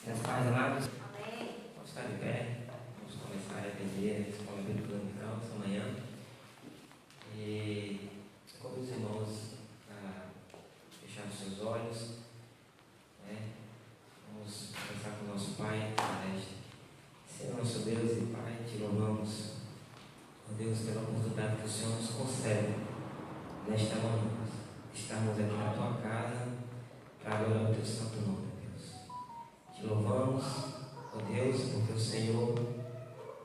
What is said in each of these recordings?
Meus pais amados, vamos estar de pé, vamos começar a aprender a escola bíblica dominical essa manhã. E convido os irmãos a fechar os seus olhos, Vamos começar com o nosso Pai celeste. Senhor, nosso Deus e Pai, te louvamos, ó Deus, pela oportunidade que o Senhor nos concede nesta manhã. Estamos aqui na tua casa para adorar o teu santo nome, Deus. Te louvamos, ó Deus, porque o Senhor,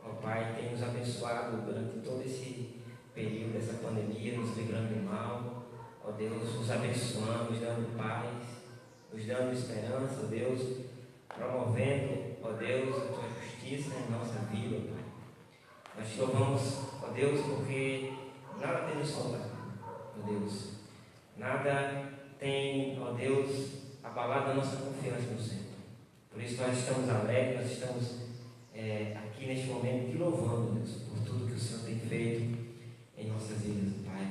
ó Pai, tem nos abençoado durante todo esse período dessa pandemia, nos livrando do mal, ó Deus, nos abençoando, nos dando paz, nos dando esperança, ó Deus, promovendo, ó Deus, a tua justiça em nossa vida, ó Pai. Nós te louvamos, ó Deus, porque nada tem nos faltado, ó Deus. Nada tem, ó Deus, abalado a nossa confiança no Senhor. Por isso nós estamos alegres, nós estamos aqui neste momento te louvando, Deus, por tudo que o Senhor tem feito em nossas vidas, Pai,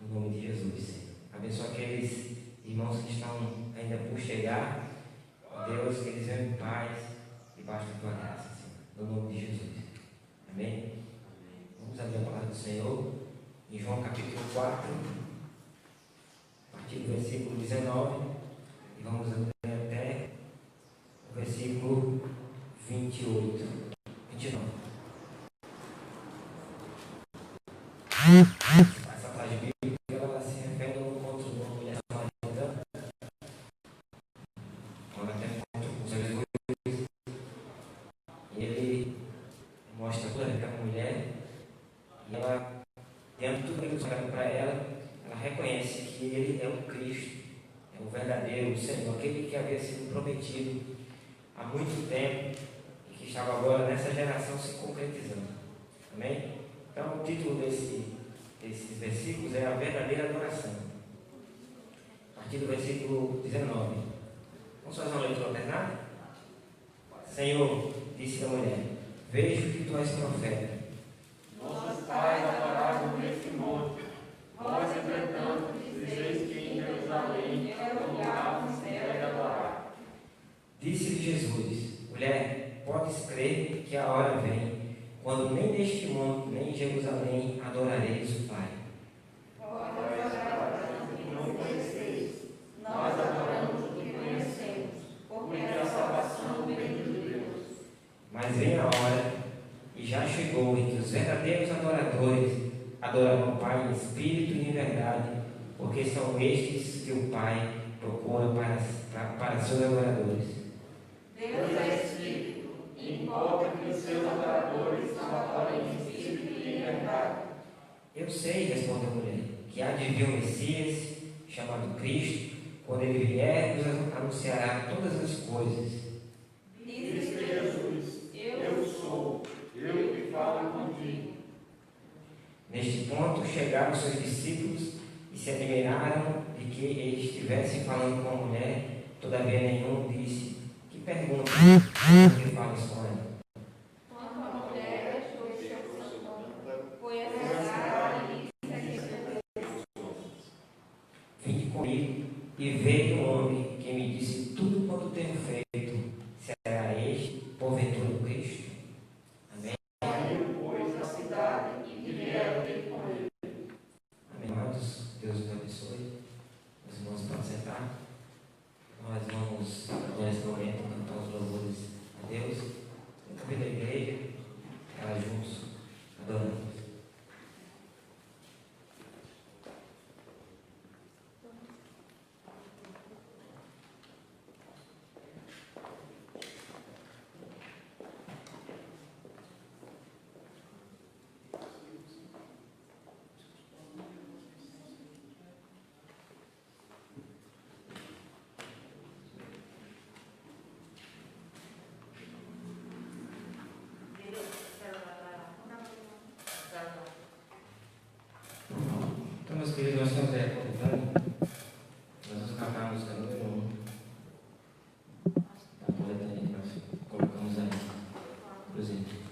no nome de Jesus, Senhor. Abençoa aqueles irmãos que estão ainda por chegar, ó Deus, que eles venham em paz debaixo da tua graça, Senhor, no nome de Jesus. Amém? Vamos abrir a palavra do Senhor em João capítulo 4, a partir do versículo 19, e vamos ler até o versículo 29. Essa passagem bíblica ela se refere ao encontro de uma mulher samaritana. Ela tem um encontro com Jesus e ele mostra toda aquela mulher e ela, dentro de tudo aquilo que olha para ela, ela reconhece que ele é o Cristo, é o verdadeiro Senhor, aquele que havia sido prometido há muito tempo e que estava agora nessa geração se concretizando. Amém? Então, o título desses versículos é a verdadeira adoração. A partir do versículo 19. Vamos fazer uma leitura alternada? Senhor, disse a mulher, vejo que tu és profeta. Nossos pais adoravam neste monte. Vós, entretanto, dizeis que em Jerusalém é o lugar onde se deve adorar. Disse-lhe Jesus, mulher, podes crer que a hora vem, quando nem neste monte, nem em Jerusalém adorareis o Pai. Vós adorais o que não conheceis. Nós adoramos o que conhecemos, porque a salvação vem de Deus. Mas vem a hora, e já chegou, em que os verdadeiros adoradores adorarão o Pai em espírito e em verdade, porque são estes que o Pai procura para seus adoradores. Deus é Espírito, e importa que os seus adoradores o adorem em espírito e em verdade. Eu sei, respondeu a mulher, que há de vir o Messias, chamado Cristo, quando ele vier, nos anunciará todas as coisas. Disse Jesus, eu sou, eu que falo contigo. Neste ponto chegaram seus discípulos e se admiraram de que ele estivesse falando com a mulher, todavia nenhum disse, que pergunta, que falas com ela? Quando a mulher deixou o seu santuário, foi acessada e disse a Jesus: Vinde comigo e veja o homem que me disse tudo quanto tenho feito. Será este, porventura, o Cristo? Amém. Saiu, pois, da cidade e vieram ter com ele. Amém. Amados, Deus nos abençoe. Os irmãos podem sentar. Nós vamos, nesse momento, cantar os louvores a Deus. Eu convido a igreja, ela juntos, adorando. Então, meus queridos, nós estamos aí aproveitando. Nós vamos cantar a música número 1. Está correta aí, nós colocamos aí. Inclusive.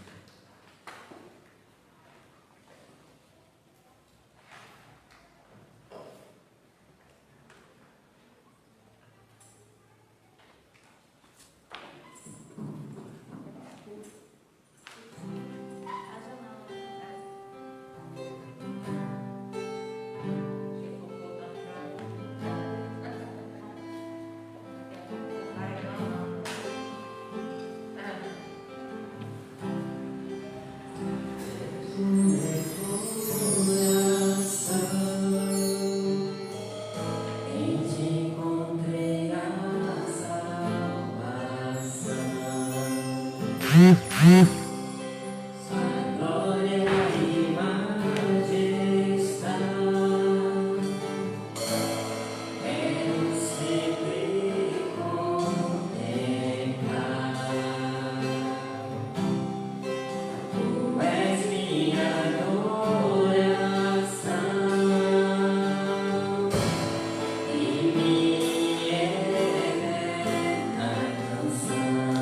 glória e majestade quero sempre contemplar. Tu és minha adoração e minha eterna canção.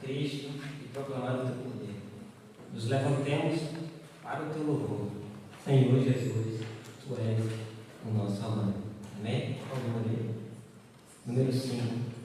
Cristo e proclamar o teu poder. Nos levantemos para o teu louvor. Senhor Jesus, tu és o nosso amor. Amém? Número 5.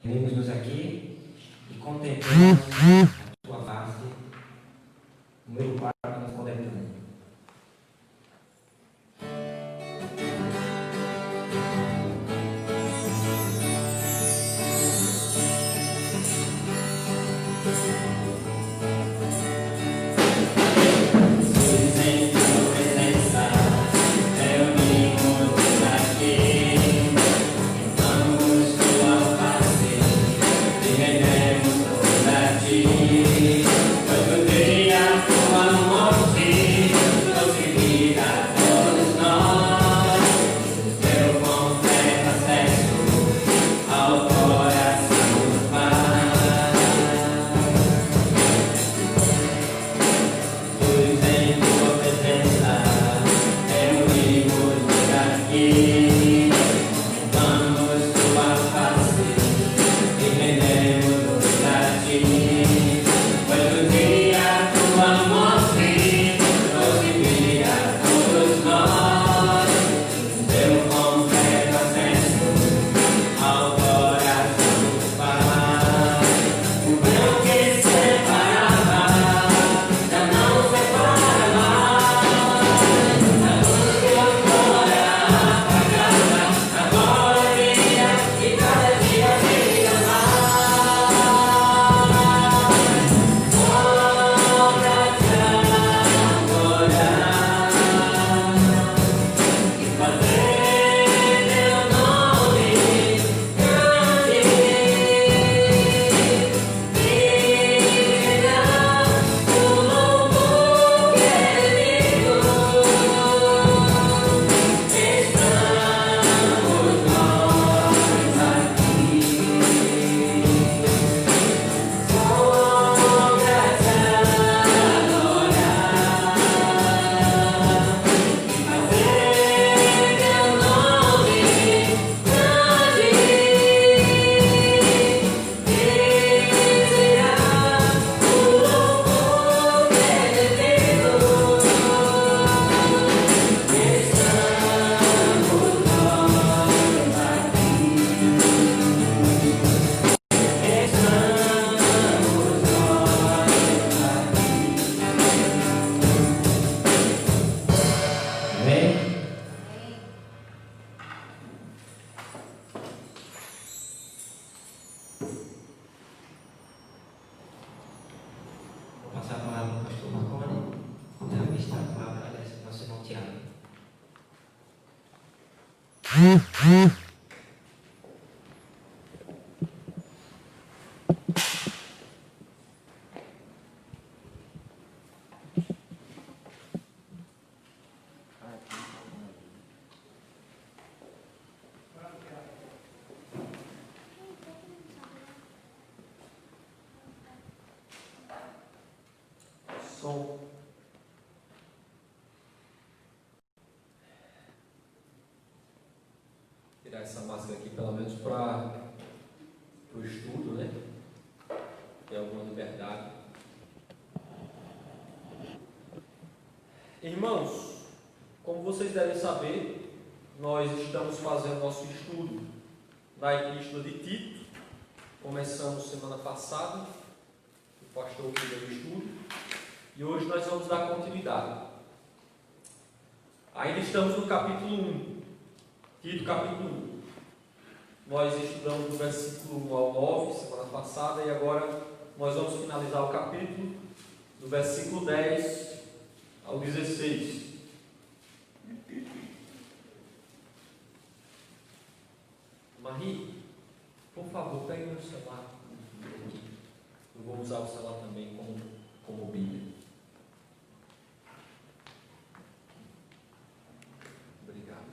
Reunimos-nos aqui e contemplamos a tua face, número 4, nos contemplando. Todo dia, tua passar a palavra ao pastor Marconi, para ministrar a palavra dessa nosso irmão Tiago. Som. Tirar essa máscara aqui pelo menos para o estudo, né? Ter alguma liberdade. Irmãos, como vocês devem saber, nós estamos fazendo nosso estudo na Epístola de Tito. Começamos semana passada, o pastor que deu o estudo, e hoje nós vamos dar continuidade. Ainda estamos no capítulo 1, Tito capítulo 1. Nós estudamos do versículo 1 ao 9, semana passada, e agora nós vamos finalizar o capítulo do versículo 10 ao 16. Marie, por favor, pegue meu celular. Eu vou usar o celular também como Bíblia. Obrigado.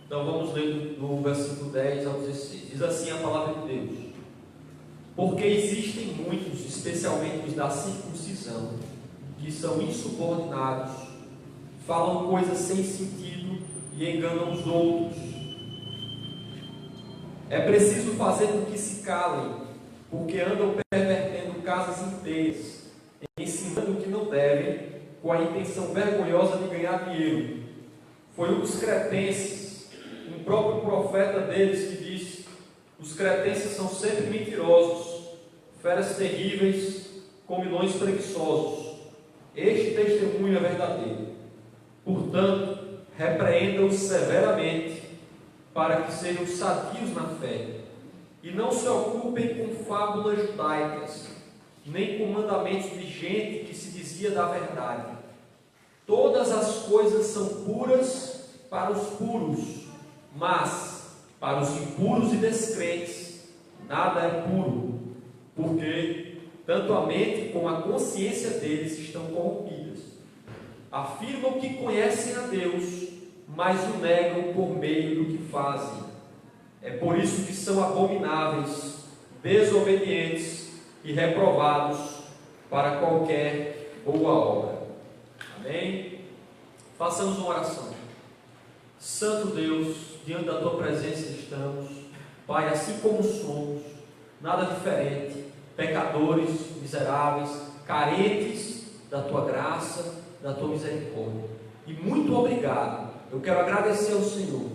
Então vamos ler do versículo 10 ao 16. Diz assim a palavra de Deus: porque existem muitos, especialmente os da circuncisão, que são insubordinados, falam coisas sem sentido e enganam os outros. É preciso fazer com que se calem, porque andam pervertendo casas inteiras, ensinando o que não devem, com a intenção vergonhosa de ganhar dinheiro. Foi um dos cretenses, um próprio profeta deles, que disse: os cretenses são sempre mentirosos, feras terríveis, comilões preguiçosos. Este testemunho é verdadeiro. Portanto, repreenda-os severamente, para que sejam sadios na fé, e não se ocupem com fábulas judaicas, nem com mandamentos de gente que se dizia da verdade. Todas as coisas são puras para os puros, mas para os impuros e descrentes nada é puro, porque tanto a mente como a consciência deles estão corrompidas. Afirmam que conhecem a Deus, mas o negam por meio do que fazem. É por isso que são abomináveis, desobedientes e reprovados para qualquer boa obra. Amém? Façamos uma oração. Santo Deus, diante da Tua presença estamos, Pai, assim como somos, nada diferente, pecadores, miseráveis, carentes da Tua graça, da Tua misericórdia. E muito obrigado. Eu quero agradecer ao Senhor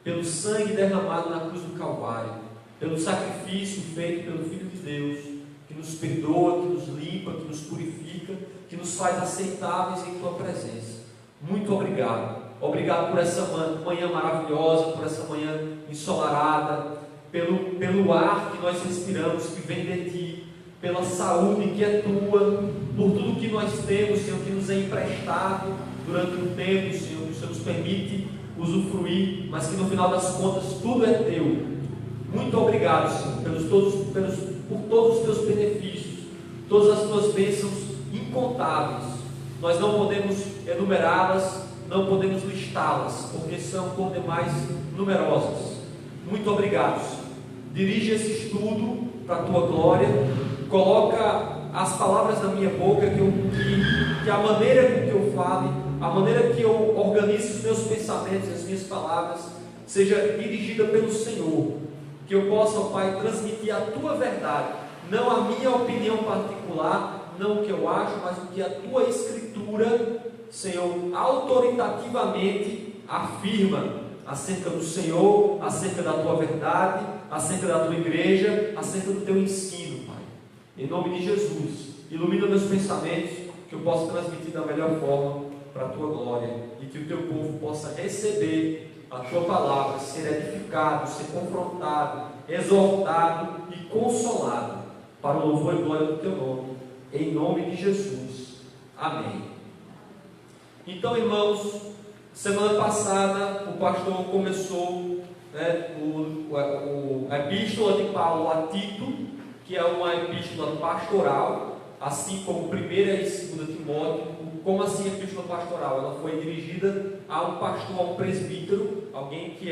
pelo sangue derramado na cruz do Calvário, pelo sacrifício feito pelo Filho de Deus, que nos perdoa, que nos limpa, que nos purifica, que nos faz aceitáveis em Tua presença. Muito obrigado. Obrigado por essa manhã maravilhosa, por essa manhã ensolarada, pelo ar que nós respiramos, que vem de Ti, pela saúde que é Tua, por tudo que nós temos, Senhor, que nos é emprestado durante um tempo, Senhor, que o Senhor nos permite usufruir, mas que no final das contas tudo é Teu. Muito obrigado, Senhor, por todos os Teus benefícios, todas as Tuas bênçãos incontáveis. Nós não podemos enumerá-las, não podemos listá-las, porque são por demais numerosas. Muito obrigado, Senhor. Dirige esse estudo para a Tua glória, coloca as palavras na minha boca, que a maneira com que eu fale, a maneira que eu organize os meus pensamentos, as minhas palavras, seja dirigida pelo Senhor, que eu possa, ó Pai, transmitir a Tua verdade, não a minha opinião particular, não o que eu acho, mas o que a Tua Escritura, Senhor, autoritativamente afirma acerca do Senhor, acerca da Tua verdade, acerca da Tua igreja, acerca do Teu ensino, Pai. Em nome de Jesus, ilumina meus pensamentos, que eu possa transmitir da melhor forma para a Tua glória, e que o Teu povo possa receber a tua palavra, ser edificado, ser confrontado, exortado e consolado, para o louvor e glória do teu nome, em nome de Jesus. Amém. Então, irmãos, semana passada o pastor começou a epístola de Paulo a Tito, que é uma epístola pastoral, assim como 1ª e 2ª Timóteo. Como assim epístola pastoral? Ela foi dirigida a um pastor, a um presbítero, alguém que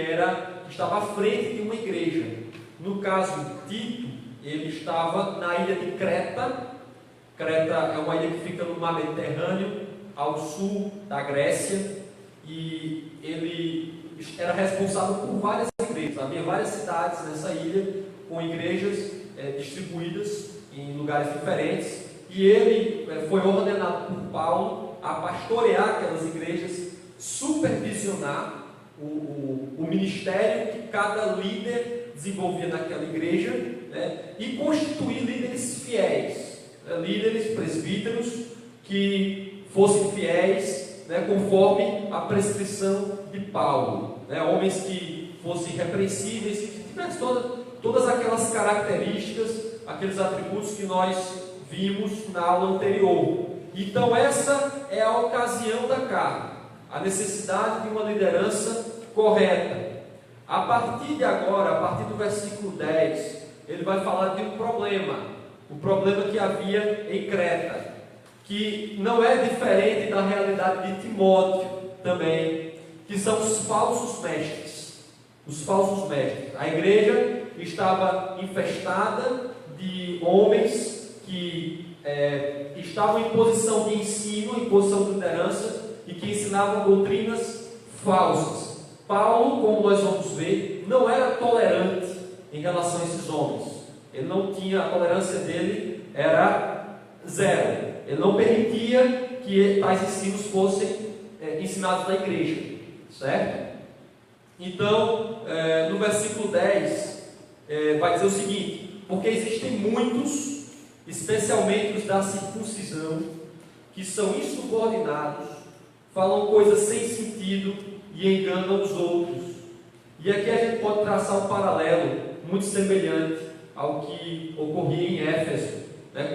estava à frente de uma igreja. No caso, Tito, ele estava na ilha de Creta. Creta é uma ilha que fica no mar Mediterrâneo, ao sul da Grécia, e ele era responsável por várias igrejas. Havia várias cidades nessa ilha, com igrejas distribuídas em lugares diferentes, e ele foi ordenado por Paulo a pastorear aquelas igrejas, supervisionar o ministério que cada líder desenvolvia naquela igreja, e constituir líderes fiéis, líderes, presbíteros, que fossem fiéis, conforme a prescrição de Paulo, homens que fossem repreensíveis, que tivessem todas aquelas características, aqueles atributos que nós vimos na aula anterior. Então essa é a ocasião da carta, a necessidade de uma liderança correta. A partir de agora, a partir do versículo 10, ele vai falar de um problema, o problema que havia em Creta, que não é diferente da realidade de Timóteo também, que são os falsos mestres. Os falsos mestres. A igreja estava infestada de homens que estavam em posição de ensino, em posição de liderança, e que ensinavam doutrinas falsas. Paulo, como nós vamos ver, não era tolerante em relação a esses homens. Ele não tinha, a tolerância dele era zero. Ele não permitia que tais ensinos fossem ensinados na igreja, certo? Então, no versículo 10, vai dizer o seguinte: porque existem muitos, especialmente os da circuncisão, que são insubordinados, falam coisas sem sentido e enganam os outros. E aqui a gente pode traçar um paralelo muito semelhante ao que ocorria em Éfeso,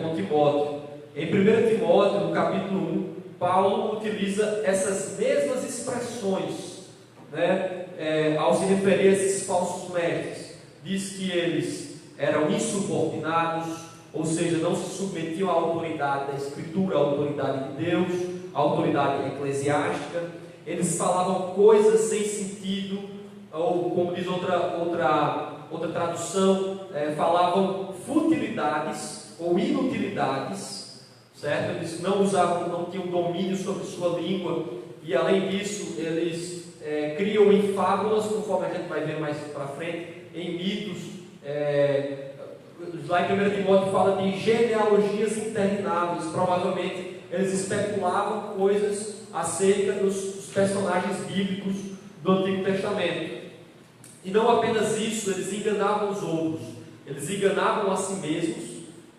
com Timóteo. Em 1 Timóteo, no capítulo 1, Paulo utiliza essas mesmas expressões, ao se referir a esses falsos mestres. Diz que eles eram insubordinados, ou seja, não se submetiam à autoridade da Escritura, à autoridade de Deus, à autoridade eclesiástica. Eles falavam coisas sem sentido, ou como diz outra tradução, falavam futilidades ou inutilidades, certo? Eles não tinham domínio sobre sua língua, e além disso, eles criam em fábulas, conforme a gente vai ver mais para frente, em mitos. Lá em 1 Timóteo fala de genealogias intermináveis. Provavelmente eles especulavam coisas acerca dos personagens bíblicos do Antigo Testamento. E não apenas isso, eles enganavam os outros, eles enganavam a si mesmos,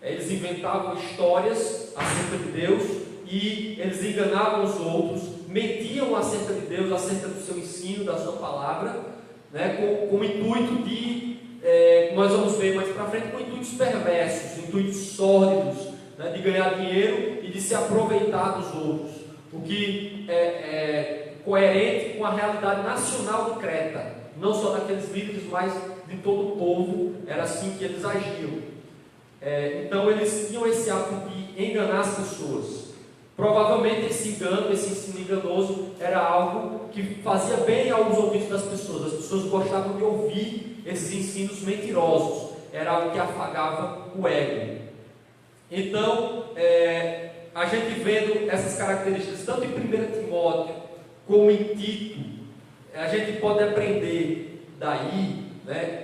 eles inventavam histórias acerca de Deus, e eles enganavam os outros, mentiam acerca de Deus, acerca do seu ensino, da sua palavra, com o intuito de, nós vamos ver mais para frente, com intuitos perversos, intuitos sórdidos, de ganhar dinheiro e de se aproveitar dos outros, o que é coerente com a realidade nacional de Creta, não só daqueles líderes, mas de todo o povo. Era assim que eles agiam. Então eles tinham esse ato de enganar as pessoas. Provavelmente esse engano, esse ensino enganoso, era algo que fazia bem aos ouvidos das pessoas. As pessoas gostavam de ouvir esses ensinos mentirosos. Era algo que afagava o ego. Então, a gente vendo essas características, tanto em 1 Timóteo como em Tito, a gente pode aprender daí,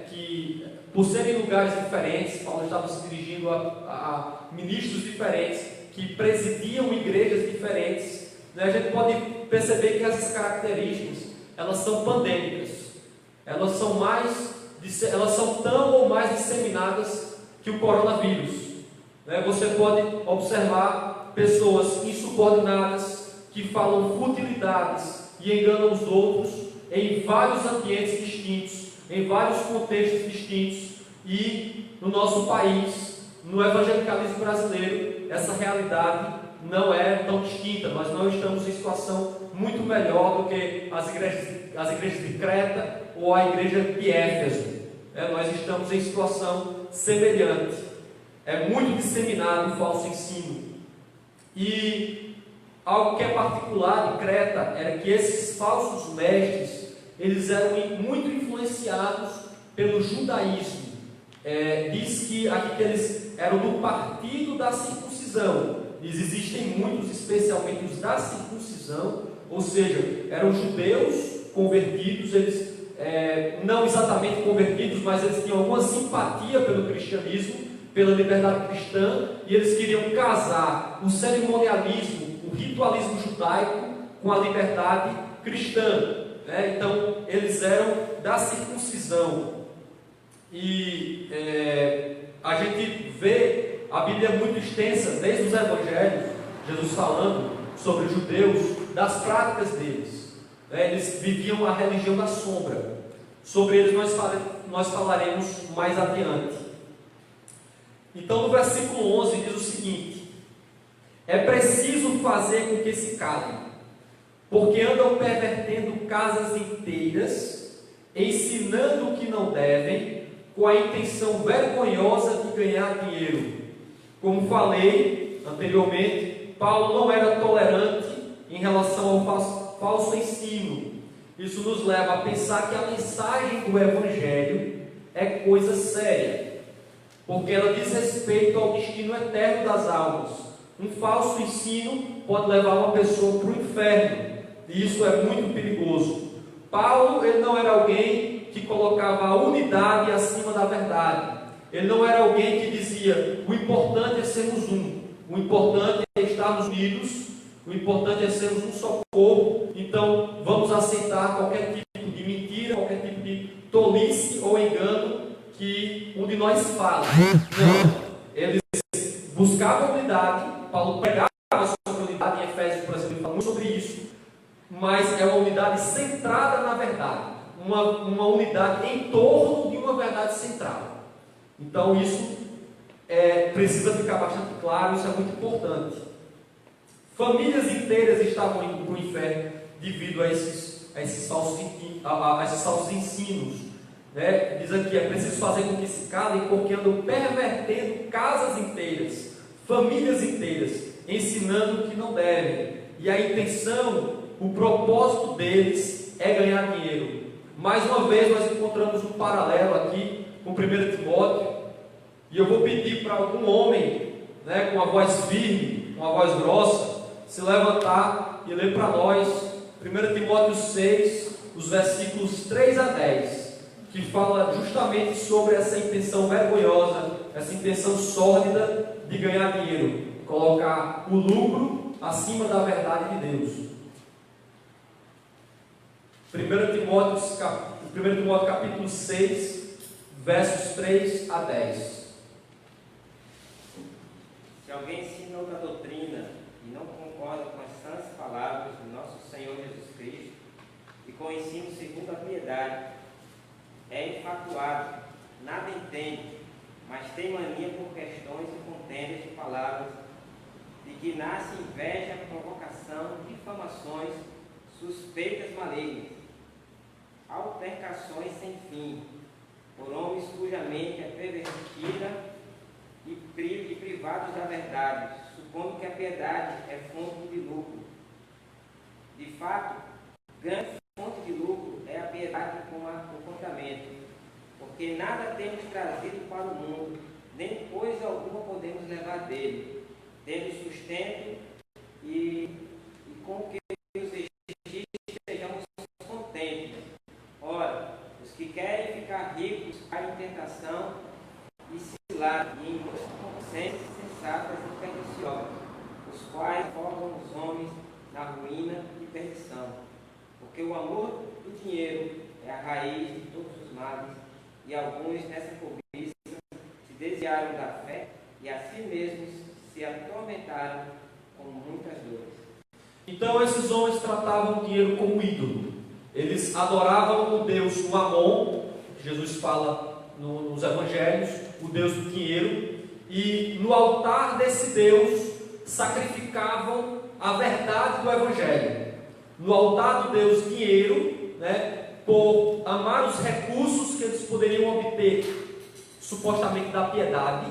que por serem lugares diferentes, Paulo estava se dirigindo a ministros diferentes, que presidiam igrejas diferentes, a gente pode perceber que essas características, elas são pandêmicas, elas são tão ou mais disseminadas que o coronavírus. Você pode observar pessoas insubordinadas, que falam futilidades e enganam os outros, em vários ambientes distintos, em vários contextos distintos, e no nosso país, no evangelicalismo brasileiro, essa realidade não é tão distinta. Nós não estamos em situação muito melhor do que as igrejas de Creta ou a igreja de Éfeso. Nós estamos em situação semelhante. É muito disseminado o falso ensino. E algo que é particular de Creta era que esses falsos mestres, eles eram muito influenciados pelo judaísmo. Diz que aqui que eles eram do partido da circuncisão. Existem muitos, especialmente os da circuncisão, ou seja, eram judeus convertidos, eles não exatamente convertidos, mas eles tinham alguma simpatia pelo cristianismo, pela liberdade cristã, e eles queriam casar o cerimonialismo, o ritualismo judaico com a liberdade cristã. Então, eles eram da circuncisão. E a gente vê, a Bíblia é muito extensa, desde os evangelhos, Jesus falando sobre os judeus, das práticas deles. Eles viviam a religião da sombra. Sobre eles nós falaremos mais adiante. Então, no versículo 11 diz o seguinte: é preciso fazer com que se calem, porque andam pervertendo casas inteiras, ensinando o que não devem, com a intenção vergonhosa de ganhar dinheiro. Como falei anteriormente, Paulo não era tolerante em relação ao falso ensino. Isso nos leva a pensar que a mensagem do Evangelho é coisa séria, porque ela diz respeito ao destino eterno das almas. Um falso ensino pode levar uma pessoa para o inferno, e isso é muito perigoso. Paulo, ele não era alguém que colocava a unidade acima da verdade. Ele não era alguém que dizia: o importante é sermos um, o importante é estarmos unidos, o importante é sermos um só corpo, então vamos aceitar qualquer tipo de mentira, qualquer tipo de tolice ou engano que um de nós fala. Não, eles buscavam unidade. Paulo pregava sobre unidade em Efésios, por exemplo, ele fala muito sobre isso, mas é uma unidade centrada na verdade, uma unidade em torno de uma verdade central. Então isso precisa ficar bastante claro, isso é muito importante. Famílias inteiras estavam indo para o inferno devido a esses falsos ensinos. Diz aqui: é preciso fazer com que se calem, porque andam pervertendo casas inteiras, famílias inteiras, ensinando o que não devem. E a intenção, o propósito deles é ganhar dinheiro. Mais uma vez nós encontramos um paralelo aqui com 1 Timóteo, e eu vou pedir para algum homem, com a voz firme, com a voz grossa, se levantar e ler para nós 1 Timóteo 6, os versículos 3 a 10, que fala justamente sobre essa intenção vergonhosa, essa intenção sórdida de ganhar dinheiro, colocar o lucro acima da verdade de Deus. 1 Timóteo capítulo 6, versos 3 a 10. Se alguém ensina outra doutrina e não concorda com as sãs palavras do nosso Senhor Jesus Cristo e com o ensino segundo a piedade, é infatuado, nada entende, mas tem mania por questões e contendas de palavras, de que nasce inveja, provocação, difamações, suspeitas malignas, altercações sem fim, por homens cuja mente é pervertida e privados da verdade, supondo que a piedade é fonte de lucro. De fato, grande fonte de lucro é a piedade com o contamento, porque nada temos trazido para o mundo, nem coisa alguma podemos levar dele, tendo sustento e com o que os registros sejamos contentes. Ora, os que querem ficar ricos caem em tentação e cilaram em consciências sensatas e perniciosas, os quais afogam os homens na ruína e perdição. Porque o amor do dinheiro é a raiz de todos os males, e alguns nessa cobiça se desviaram da fé e a si mesmos se atormentaram com muitas dores. Então esses homens tratavam o dinheiro como ídolo. Eles adoravam o deus Mamon, Jesus fala nos evangelhos, o deus do dinheiro, e no altar desse deus sacrificavam a verdade do evangelho. No altar do deus dinheiro, né, por amar os recursos que eles poderiam obter supostamente da piedade,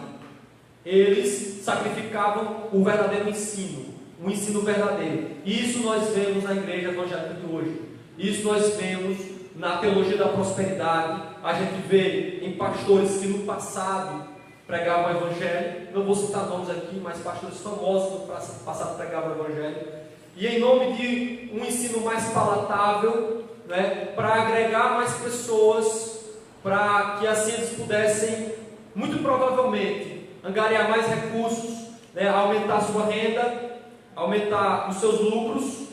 eles sacrificavam o verdadeiro ensino, um ensino verdadeiro. Isso nós vemos na igreja evangélica de hoje. Isso nós vemos na teologia da prosperidade. A gente vê em pastores que no passado pregavam o evangelho. Não vou citar nomes aqui, mas pastores famosos no passado pregavam o evangelho. E em nome de um ensino mais palatável, né, para agregar mais pessoas, para que assim eles pudessem, muito provavelmente, angariar mais recursos, né, aumentar a sua renda, aumentar os seus lucros,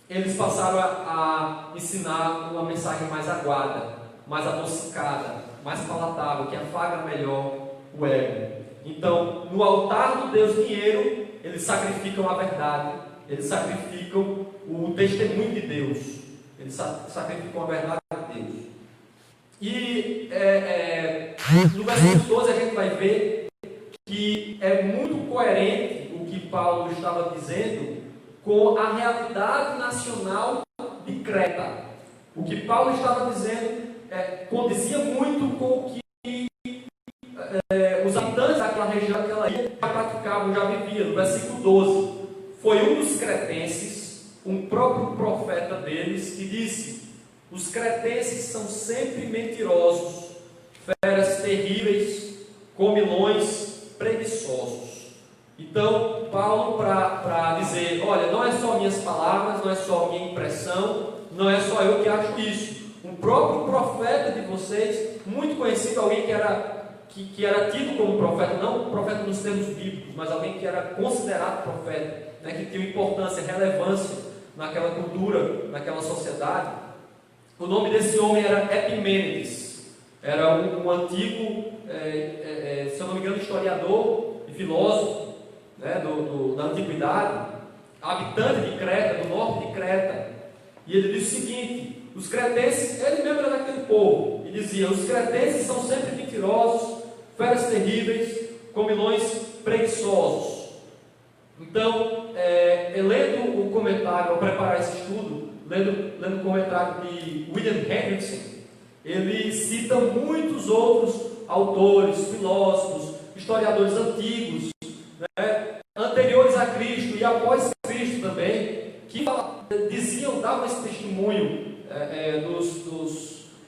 eles passaram a ensinar uma mensagem mais aguada, mais adocicada, mais palatável, que afaga melhor o ego. Então, no altar do Deus dinheiro, eles sacrificam a verdade, eles sacrificam o testemunho de Deus, eles sacrificam a verdade de Deus. E no versículo 12 a gente vai ver que é muito coerente o que Paulo estava dizendo com a realidade nacional de Creta. O que Paulo estava dizendo condizia muito com o que os habitantes daquela região, daquela ilha, já praticavam, já viviam. No versículo 12, foi um dos cretenses, um próprio profeta deles, que disse: os cretenses são sempre mentirosos, feras terríveis, comilões, preguiçosos. Então, Paulo, para dizer, olha, não é só minhas palavras, não é só minha impressão, não é só eu que acho isso. Um próprio profeta de vocês, muito conhecido, alguém que era tido como profeta, não profeta nos termos bíblicos, mas alguém que era considerado profeta, né, que tinha importância, relevância naquela cultura, naquela sociedade. O nome desse homem era Epimênides, era um antigo, se eu não me engano, historiador e filósofo, né, da antiguidade, habitante de Creta, do norte de Creta. E ele disse o seguinte: os cretenses, ele mesmo era daquele povo, e dizia: os cretenses são sempre mentirosos, feras terríveis, comilões preguiçosos. Então, lendo o comentário, ao preparar esse estudo, lendo o comentário de William Hendrickson, ele cita muitos outros autores, filósofos, historiadores antigos, né, anteriores a Cristo e após Cristo também, que davam esse testemunho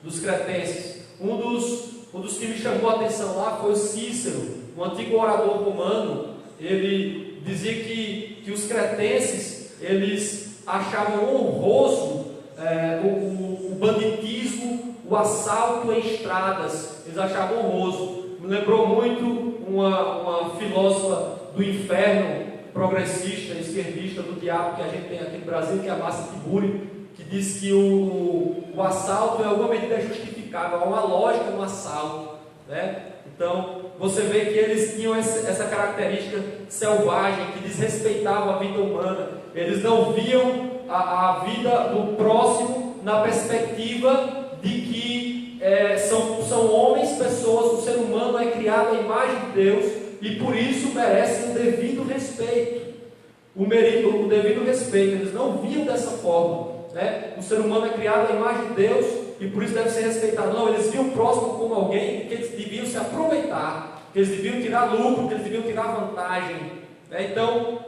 dos cretenses. Um dos que me chamou a atenção lá foi o Cícero, um antigo orador romano. Ele dizia que os cretenses, eles achavam honroso o banditismo, o assalto em estradas, eles achavam honroso. Me lembrou muito uma filósofa do inferno, progressista, esquerdista do diabo que a gente tem aqui no Brasil, que é a Márcia Tiburi, que diz que o assalto em alguma medida é justificável, há uma lógica no assalto, né? Então, você vê que eles tinham essa característica selvagem, que desrespeitavam a vida humana. Eles não viam a vida do próximo na perspectiva de que são homens, pessoas, o ser humano é criado à imagem de Deus e por isso merece o devido respeito. O devido respeito, eles não viam dessa forma, né? O ser humano é criado à imagem de Deus e por isso deve ser respeitado. Não, eles viam o próximo como alguém que eles deviam se aproveitar, que eles deviam tirar lucro, que eles deviam tirar vantagem, né? Então,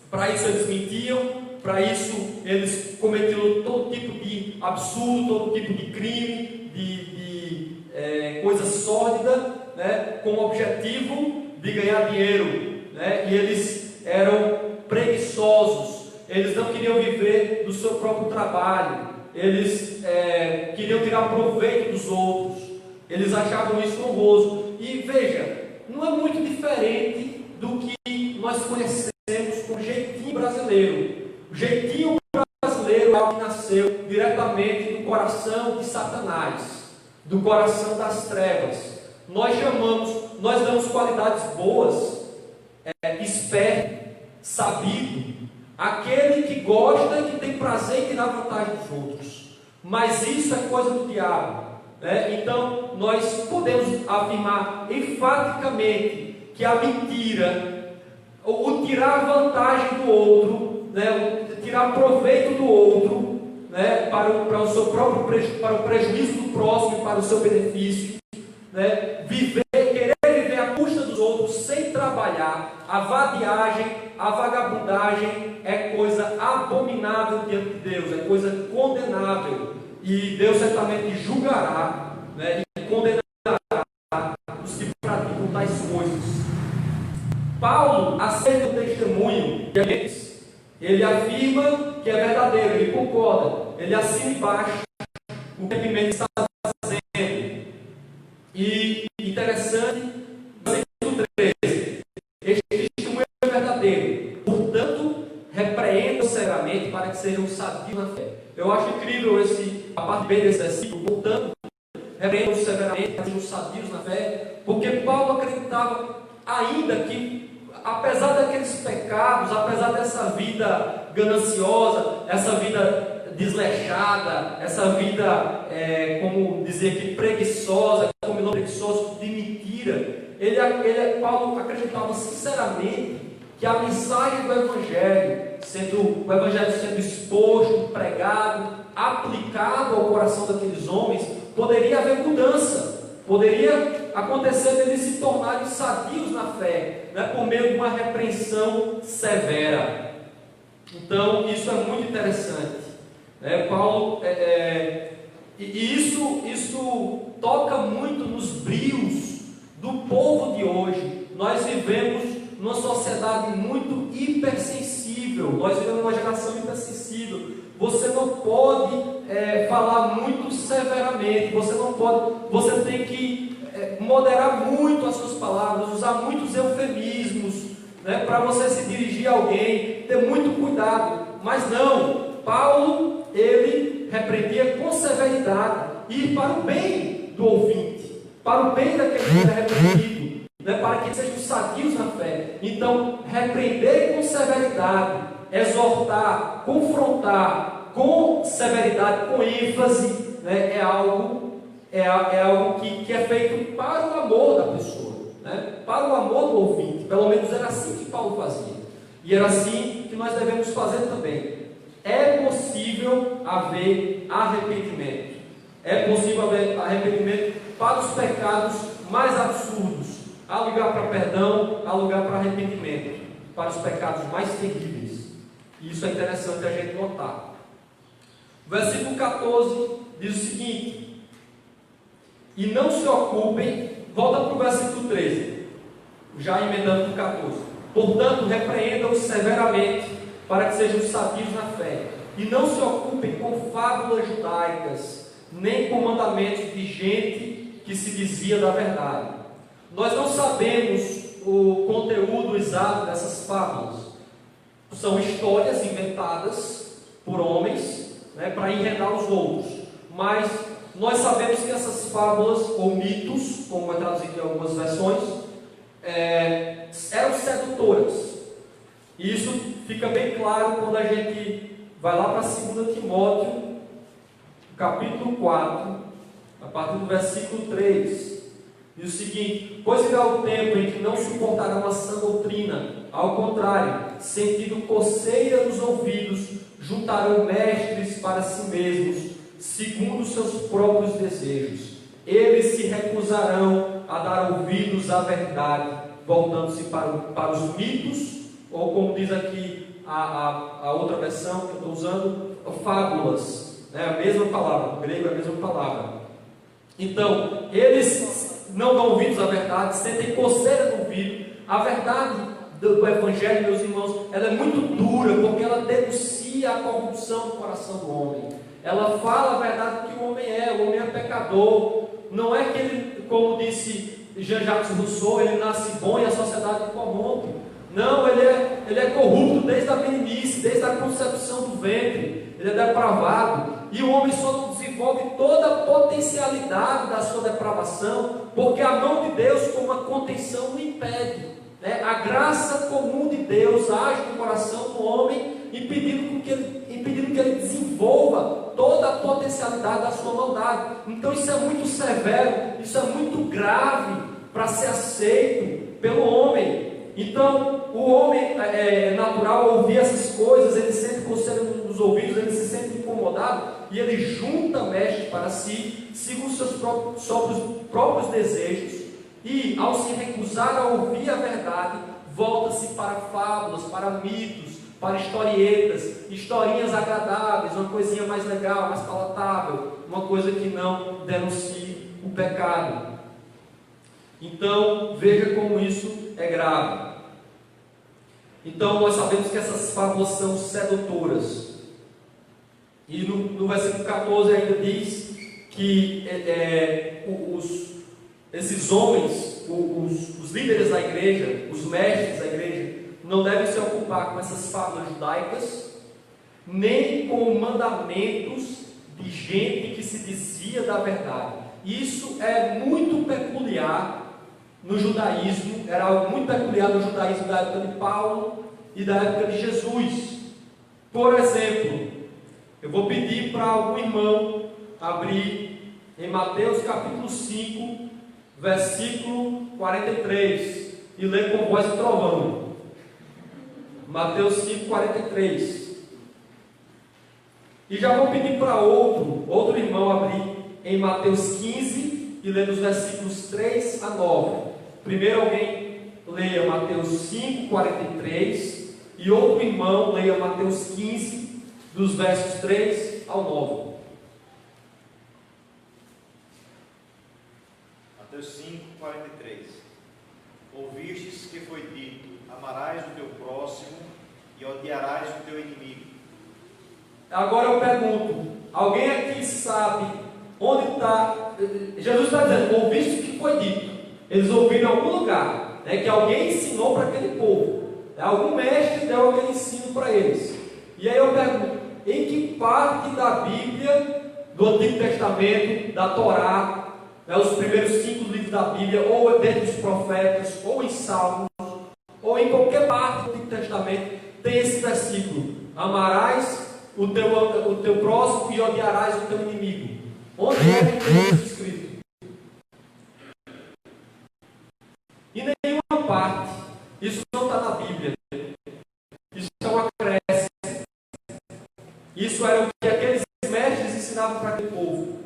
para isso eles mentiam, para isso eles cometiam todo tipo de absurdo, todo tipo de crime, de coisa sórdida, né? Com o objetivo de ganhar dinheiro, né? E eles eram preguiçosos, eles não queriam viver do seu próprio trabalho, eles queriam tirar proveito dos outros, eles achavam isso honroso. E veja, não é muito diferente do que nós conhecemos com o jeitinho brasileiro. O jeitinho brasileiro é algo que nasceu diretamente do coração de Satanás, do coração das trevas. Nós damos qualidades boas, esperto, sabido, aquele que gosta e que tem prazer em tirar vantagem dos outros. Mas isso é coisa do diabo, né? Então, nós podemos afirmar enfaticamente que a mentira, o tirar vantagem do outro, né? O tirar proveito do outro, né? Para o seu próprio para o prejuízo do próximo e para o seu benefício, né? Querer viver à custa dos outros sem trabalhar, a vadiagem, a vagabundagem é coisa abominável diante de Deus, é coisa condenável, e Deus certamente julgará, né? E condenará os que praticam tais coisas. Paulo aceita o testemunho de eles. Ele afirma que é verdadeiro, ele concorda, ele assina embaixo o que a Pimenta está dizendo. E interessante, versículo 13: este testemunho é verdadeiro, portanto, repreendam severamente para que sejam sadios na fé. Eu acho incrível a parte B desse versículo, portanto, repreendam severamente para que sejam sadios na fé, porque Paulo acreditava ainda que, apesar daqueles pecados, apesar dessa vida gananciosa, essa vida desleixada, essa vida, como dizer aqui, preguiçosa, como preguiçoso, de mentira, Paulo acreditava sinceramente que a mensagem do Evangelho, o Evangelho sendo exposto, pregado, aplicado ao coração daqueles homens, poderia haver mudança, poderia acontecer deles se tornarem sadios na fé, né, por meio de uma repreensão severa. Então, isso é muito interessante. Paulo, e isso toca muito nos brios do povo de hoje. Nós vivemos numa sociedade muito hipersensível, nós vivemos numa geração hipersensível. Você não pode falar muito severamente, você tem que moderar muito as suas palavras, usar muitos eufemismos, né, para você se dirigir a alguém, ter muito cuidado. Mas não, Paulo, ele repreendia com severidade, e para o bem do ouvinte, para o bem daquele que era repreendido, né, para que sejam sadios na fé. Então, repreender com severidade, exortar, confrontar com severidade, com ênfase, né, é algo que é feito para o amor da pessoa, né, para o amor do ouvinte. Pelo menos era assim que Paulo fazia, e era assim que nós devemos fazer também. É possível haver arrependimento, é possível haver arrependimento para os pecados mais absurdos. Há lugar para perdão, há lugar para arrependimento para os pecados mais terríveis. E isso é interessante a gente notar. O versículo 14 diz o seguinte: e não se ocupem, volta para o versículo 13, já emendando o 14. Portanto, repreendam-os severamente, para que sejam sadios na fé, e não se ocupem com fábulas judaicas, nem com mandamentos de gente que se desvia da verdade. Nós não sabemos o conteúdo exato dessas fábulas. São histórias inventadas por homens, né, para enredar os outros. Mas nós sabemos que essas fábulas, ou mitos, como é traduzido em algumas versões, eram sedutoras. E isso fica bem claro quando a gente vai lá para 2 Timóteo, capítulo 4, a partir do versículo 3. Diz o seguinte: pois virá o tempo em que não suportarão a sã doutrina, ao contrário, sentindo coceira nos ouvidos, juntarão mestres para si mesmos, segundo seus próprios desejos. Eles se recusarão a dar ouvidos à verdade, voltando-se para os mitos, ou como diz aqui a outra versão que eu estou usando, fábulas, né? A mesma palavra, no grego é a mesma palavra. Então, eles não dão ouvidos à verdade, sentem coceira no ouvido. A verdade do Evangelho, meus irmãos, ela é muito dura, porque ela denuncia a corrupção do coração do homem. Ela fala a verdade que o homem é pecador. Não é que ele, como disse Jean-Jacques Rousseau, ele nasce bom e a sociedade corrompe. Não, ele é corrupto desde a meninice, desde a concepção do ventre. Ele é depravado. E o homem só não desenvolve toda a potencialidade da sua depravação, porque a mão de Deus, com uma contenção, o impede. Né? A graça comum de Deus age no coração do homem, impedindo que ele desenvolva toda a potencialidade da sua maldade. Então isso é muito severo, isso é muito grave para ser aceito pelo homem. Então o homem é natural ouvir essas coisas, ele sente coceira nos ouvidos, ele se sente incomodado e ele junta mechas para si, segundo seus próprios desejos, e ao se recusar a ouvir a verdade, volta-se para fábulas, para mitos, para historietas, historinhas agradáveis, uma coisinha mais legal, mais palatável, uma coisa que não denuncie o pecado. Então, veja como isso é grave. Então, nós sabemos que essas fábulas são sedutoras. E no versículo 14 ainda diz que esses homens, os líderes da igreja, os mestres da igreja, não devem se ocupar com essas fábulas judaicas, nem com mandamentos de gente que se dizia da verdade. Isso é muito peculiar no judaísmo, era algo muito peculiar no judaísmo da época de Paulo e da época de Jesus. Por exemplo, eu vou pedir para algum irmão abrir em Mateus capítulo 5, versículo 43, e ler com voz de trovão. Mateus 5, 43. E já vou pedir para outro irmão abrir em Mateus 15 e ler dos versículos 3 a 9. Primeiro alguém leia Mateus 5, 43, e outro irmão leia Mateus 15, dos versos 3 ao 9. Mateus 5, 43. Ouvistes que foi dito: amarás o teu próximo e odiarás o teu inimigo. Agora eu pergunto, alguém aqui sabe onde está? Jesus está dizendo, ouviste o que foi dito. Eles ouviram em algum lugar, que alguém ensinou para aquele povo. Algum mestre deu aquele ensino para eles. E aí eu pergunto, em que parte da Bíblia, do Antigo Testamento, da Torá, os primeiros 5 livros da Bíblia, ou dentro dos profetas, ou em Salmos, ou em qualquer parte do Antigo Testamento, tem esse versículo: amarás o teu próximo e odiarás o teu inimigo? Onde é que tem isso escrito? Em nenhuma parte. Isso não está na Bíblia. Isso é uma acréscimo. Isso era o que aqueles mestres ensinavam para aquele povo.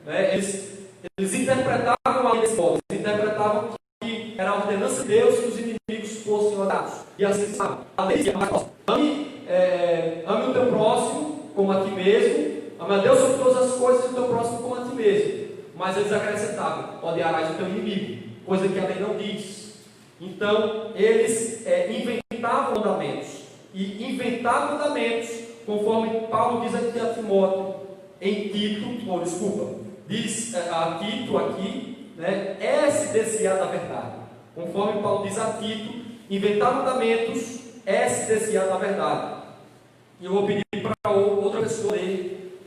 Eles interpretavam a lei desse modo. Eles interpretavam que era a ordenança de Deus que os inimigos fossem odiados. E assim ensinavam. A lei dizia: ame o teu próximo como a ti mesmo. Ame a Deus sobre todas as coisas e o teu próximo como a ti mesmo. Mas eles acrescentavam: odiarás o teu inimigo. Coisa que a lei não diz. Então, eles inventavam mandamentos. E inventar mandamentos, conforme Paulo diz aqui a Timóteo, em Tito, diz a Tito aqui, é se desviar da verdade. Conforme Paulo diz a Tito, inventar mandamentos é se desviar da verdade. E eu vou pedir para outra pessoa ler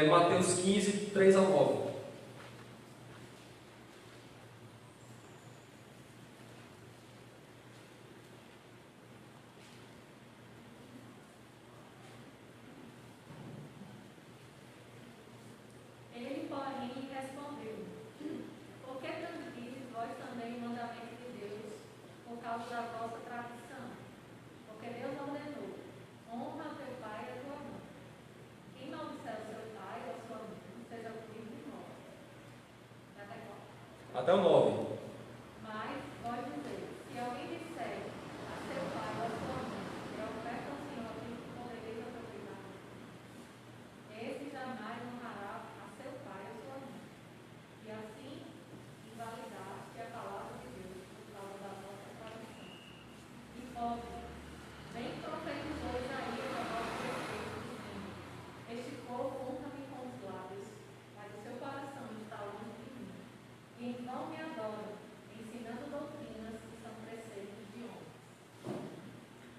Mateus 15, 3 a 9. Da vossa tradição, porque Deus ordenou: honra teu pai e a tua mãe. Quem maldisser o seu pai ou a sua mãe, seja punido de morte. Até o 9. Mas, vós dizeis, se alguém disser a seu pai ou a sua mãe, é oferta ao Senhor que podereis obrigar, esse jamais honrará a seu pai ou a sua mãe. E assim invalidaste a palavra de Deus por causa da vossa tradição. Hipócritas, bem profetizou Isaías a vosso respeito, dizendo: este povo honra-me com os lábios, mas o seu coração está longe de mim. E em vão me adoram, ensinando doutrinas que são preceitos de homens.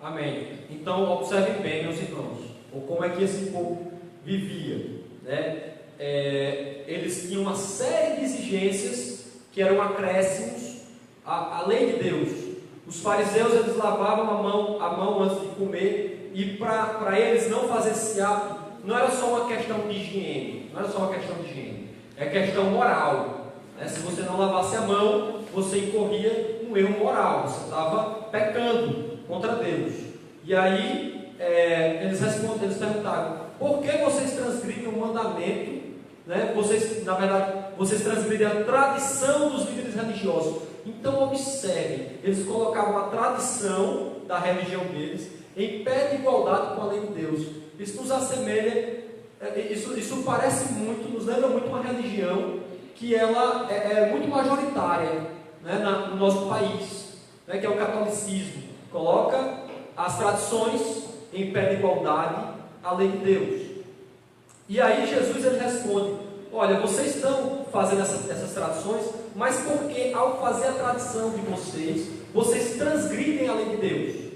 Amém. Então, observem bem, meus irmãos, como é que esse povo vivia. Eles tinham uma série de exigências que eram acréscimos à lei de Deus. Os fariseus, eles lavavam a mão antes de comer, e para eles não fazer esse ato, não era só uma questão de higiene, é questão moral. Né? Se você não lavasse a mão, você incorria um erro moral, você estava pecando contra Deus. E aí eles perguntaram: por que vocês transgridem o mandamento? Né? Vocês transgridem a tradição dos líderes religiosos. Então observem, eles colocavam a tradição da religião deles em pé de igualdade com a lei de Deus. Isso nos assemelha, isso parece muito, nos lembra muito uma religião que ela é muito majoritária, né, no nosso país, né, que é o catolicismo. Coloca as tradições em pé de igualdade à lei de Deus. E aí Jesus ele responde: olha, vocês estão fazendo essas tradições, mas porque ao fazer a tradição de vocês transgridem a lei de Deus,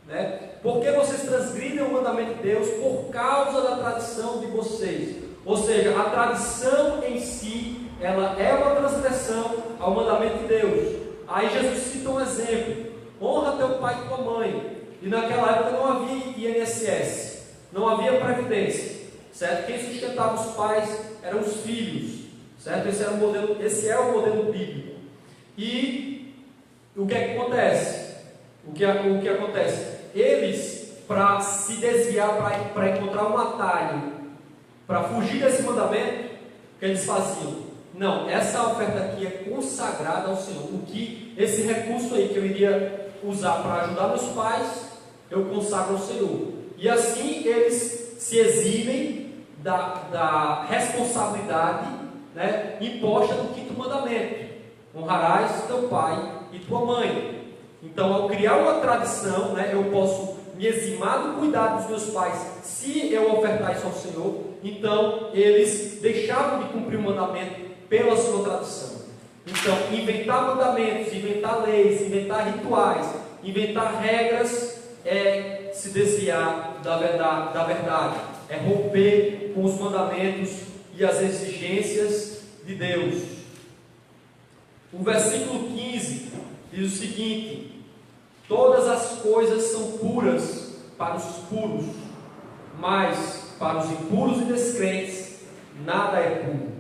né? Porque vocês transgridem o mandamento de Deus por causa da tradição de vocês. Ou seja, a tradição em si, ela é uma transgressão ao mandamento de Deus. Aí Jesus cita um exemplo: honra teu pai e tua mãe. E naquela época não havia INSS, não havia previdência, certo? Quem sustentava os pais eram os filhos, certo? Esse é o modelo bíblico. E o que é que acontece? O que acontece? Eles, para se desviar, para encontrar um atalho, para fugir desse mandamento, o que eles faziam? Não, essa oferta aqui é consagrada ao Senhor. O que esse recurso aí que eu iria usar para ajudar meus pais, eu consagro ao Senhor. E assim eles se eximem da responsabilidade, né, imposta no 5º mandamento: honrarás teu pai e tua mãe. Então, ao criar uma tradição, né, eu posso me eximar do cuidado dos meus pais se eu ofertar isso ao Senhor. Então, eles deixavam de cumprir o mandamento pela sua tradição. Então, inventar mandamentos, inventar leis, inventar rituais, inventar regras é se desviar da verdade, é romper com os mandamentos e as exigências de Deus. O versículo 15 diz o seguinte: todas as coisas são puras para os puros, mas para os impuros e descrentes nada é puro,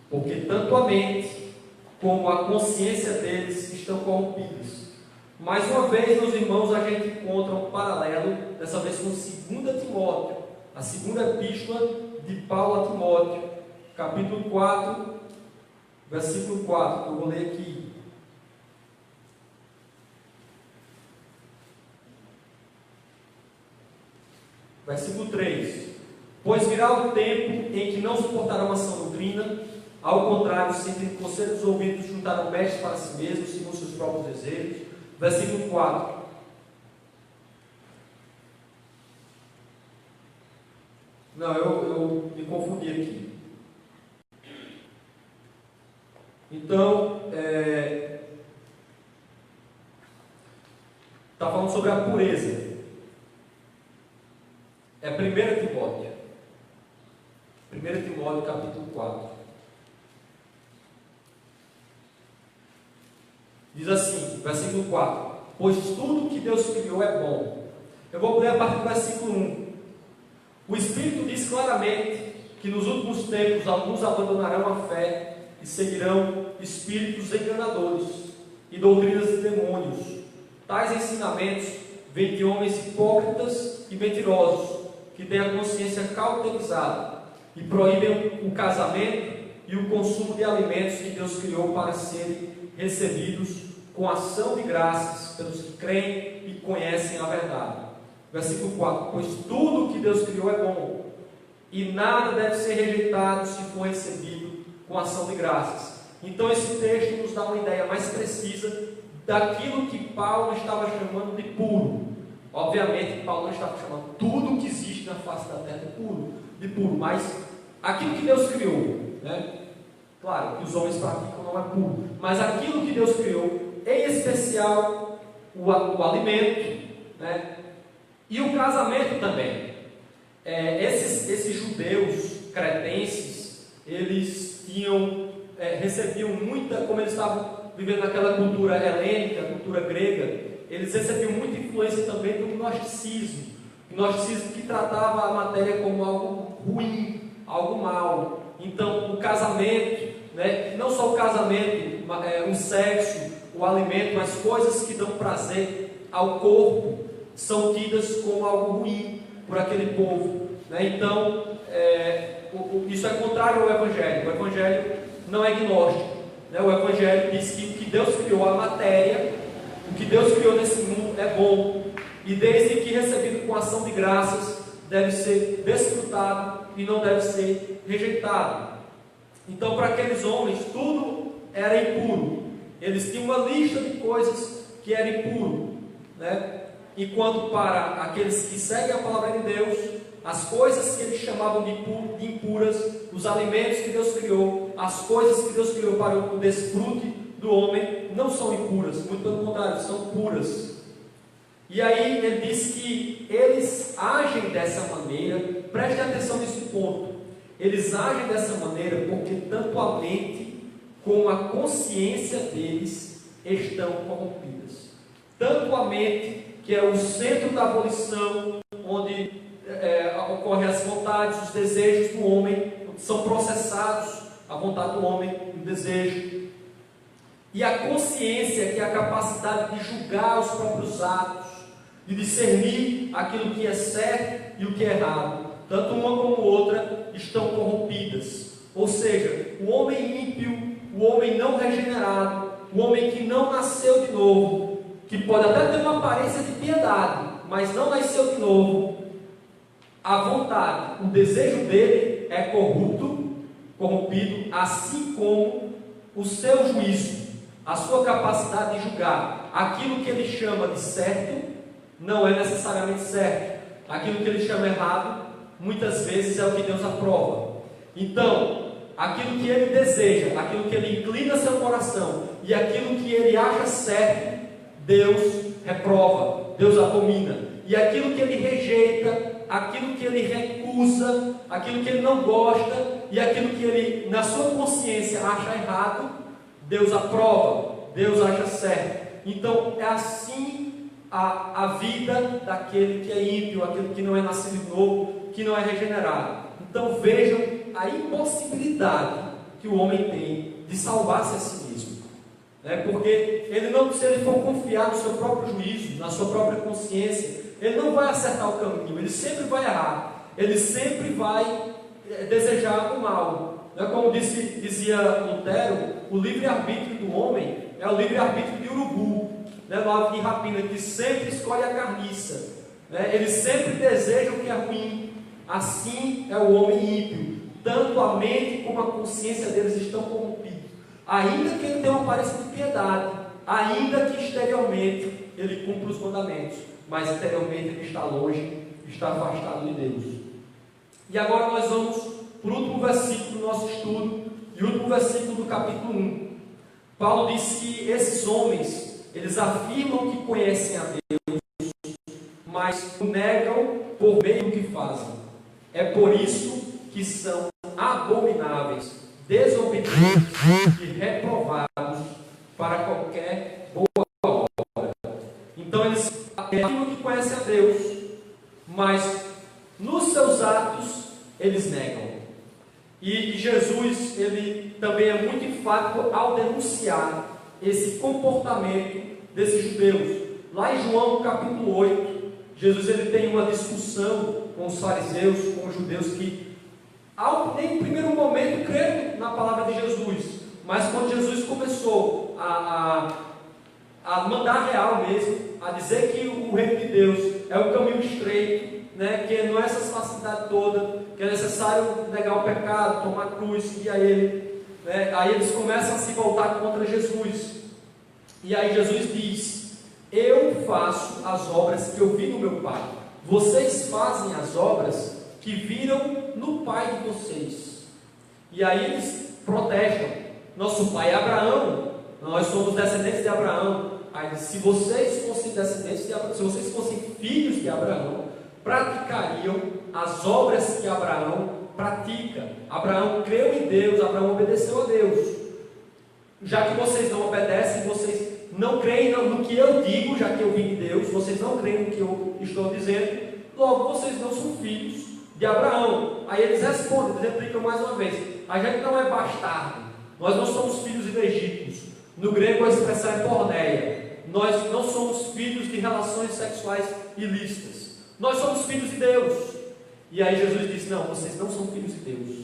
porque tanto a mente como a consciência deles estão corrompidas. Mais uma vez, meus irmãos, a gente encontra um paralelo, dessa vez com 2 Timóteo, a segunda epístola de Paulo a Timóteo, capítulo 4, versículo 4, que eu vou ler aqui. Versículo 3: pois virá o tempo em que não suportarão a sã doutrina, ao contrário, sempre conselhos dos ouvidos juntarão mestres para si mesmos, segundo seus próprios desejos. Versículo 4: não, eu me confundi aqui. Então, está falando sobre a pureza. É 1 Timóteo. 1 Timóteo, capítulo 4. Diz assim, versículo 4: pois tudo que Deus criou é bom. Eu vou ler a partir do versículo 1. O Espírito diz claramente que nos últimos tempos alguns abandonarão a fé e seguirão espíritos enganadores e doutrinas de demônios. Tais ensinamentos vêm de homens hipócritas e mentirosos, que têm a consciência cauterizada e proíbem o casamento e o consumo de alimentos que Deus criou para serem recebidos com ação de graças pelos que creem e conhecem a verdade. Versículo 4: pois tudo que Deus criou é bom, e nada deve ser rejeitado se for recebido com ação de graças. Então esse texto nos dá uma ideia mais precisa daquilo que Paulo estava chamando de puro. Obviamente Paulo não estava chamando tudo que existe na face da terra de puro, mas aquilo que Deus criou, né? Claro que os homens praticam não é puro, mas aquilo que Deus criou, em especial o alimento, né? E o casamento também. Esses judeus cretenses, eles recebiam muita, como eles estavam vivendo naquela cultura helênica, cultura grega, eles recebiam muita influência também do gnosticismo, gnosticismo que tratava a matéria como algo ruim, algo mal. Então, o casamento, né, não só o casamento, o sexo, o alimento, mas coisas que dão prazer ao corpo, são tidas como algo ruim por aquele povo, né? Então, isso é contrário ao Evangelho. O Evangelho não é gnóstico, né? O Evangelho diz que o que Deus criou, a matéria, o que Deus criou nesse mundo é bom, e desde que recebido com ação de graças, deve ser desfrutado e não deve ser rejeitado. Então, para aqueles homens, tudo era impuro. Eles tinham uma lista de coisas que era impuro, né? Enquanto para aqueles que seguem a palavra de Deus, as coisas que eles chamavam de impuras, os alimentos que Deus criou, as coisas que Deus criou para o desfrute do homem, não são impuras, muito pelo contrário, são puras. E aí ele diz que eles agem dessa maneira, preste atenção nesse ponto, eles agem dessa maneira porque tanto a mente como a consciência deles estão corrompidas. Tanto a mente, que é o centro da abolição, onde ocorrem as vontades, os desejos do homem, são processados, a vontade do homem, o desejo. E a consciência, que é a capacidade de julgar os próprios atos, de discernir aquilo que é certo e o que é errado. Tanto uma como outra estão corrompidas. Ou seja, o homem ímpio, o homem não regenerado, o homem que não nasceu de novo, que pode até ter uma aparência de piedade, mas não nasceu de novo, a vontade, o desejo dele é corrompido, assim como o seu juízo, a sua capacidade de julgar. Aquilo que ele chama de certo, não é necessariamente certo. Aquilo que ele chama errado, muitas vezes é o que Deus aprova. Então, aquilo que ele deseja, aquilo que ele inclina seu coração, e aquilo que ele acha certo, Deus reprova, Deus abomina. E aquilo que ele rejeita, aquilo que ele recusa, aquilo que ele não gosta, e aquilo que ele, na sua consciência, acha errado, Deus aprova, Deus acha certo. Então, é assim a vida daquele que é ímpio, aquele que não é nascido de novo, que não é regenerado. Então, vejam a impossibilidade que o homem tem de salvar-se a si mesmo. Porque ele não, se ele for confiar no seu próprio juízo, na sua própria consciência, ele não vai acertar o caminho, ele sempre vai errar, ele sempre vai desejar o mal. Como dizia Lutero, o livre-arbítrio do homem é o livre-arbítrio de urubu, no ave de rapina, que sempre escolhe a carniça, ele sempre deseja o que é ruim. Assim é o homem ímpio, tanto a mente como a consciência deles estão corrompidos. Ainda que ele tenha uma aparência de piedade, ainda que exteriormente ele cumpra os mandamentos, mas interiormente ele está longe, está afastado de Deus. E agora nós vamos para o último versículo do nosso estudo, e o último versículo do capítulo 1. Paulo diz que esses homens, eles afirmam que conhecem a Deus, mas o negam por meio do que fazem. É por isso que são abomináveis, desobedientes e reprovados para qualquer boa obra. Então eles afirmam que conhecem a Deus, mas nos seus atos eles negam. E Jesus, ele também é muito enfático ao denunciar esse comportamento desses judeus. Lá em João capítulo 8, Jesus ele tem uma discussão com os fariseus, com os judeus que nem no primeiro momento creram na palavra de Jesus, mas quando Jesus começou a mandar real mesmo, a dizer que o reino de Deus é o caminho estreito, que não é essa facilidade toda, que é necessário negar o pecado, tomar a cruz, seguir a Ele, aí eles começam a se voltar contra Jesus. E aí Jesus diz: eu faço as obras que eu vi no meu Pai, vocês fazem as obras que viram no pai de vocês. E aí eles protestam: nosso pai é Abraão, nós somos descendentes de Abraão. Aí, se vocês fossem descendentes de Abraão, se vocês fossem filhos de Abraão, praticariam as obras que Abraão pratica. Abraão creu em Deus, Abraão obedeceu a Deus. Já que vocês não obedecem, vocês não creem no que eu digo, já que eu vim de Deus, vocês não creem no que eu estou dizendo, logo vocês não são filhos de Abraão. Aí eles respondem, eles replicam mais uma vez: a gente não é bastardo, nós não somos filhos ilegítimos. No grego a expressão é porneia. Nós não somos filhos de relações sexuais ilícitas, nós somos filhos de Deus. E aí Jesus disse: não, vocês não são filhos de Deus.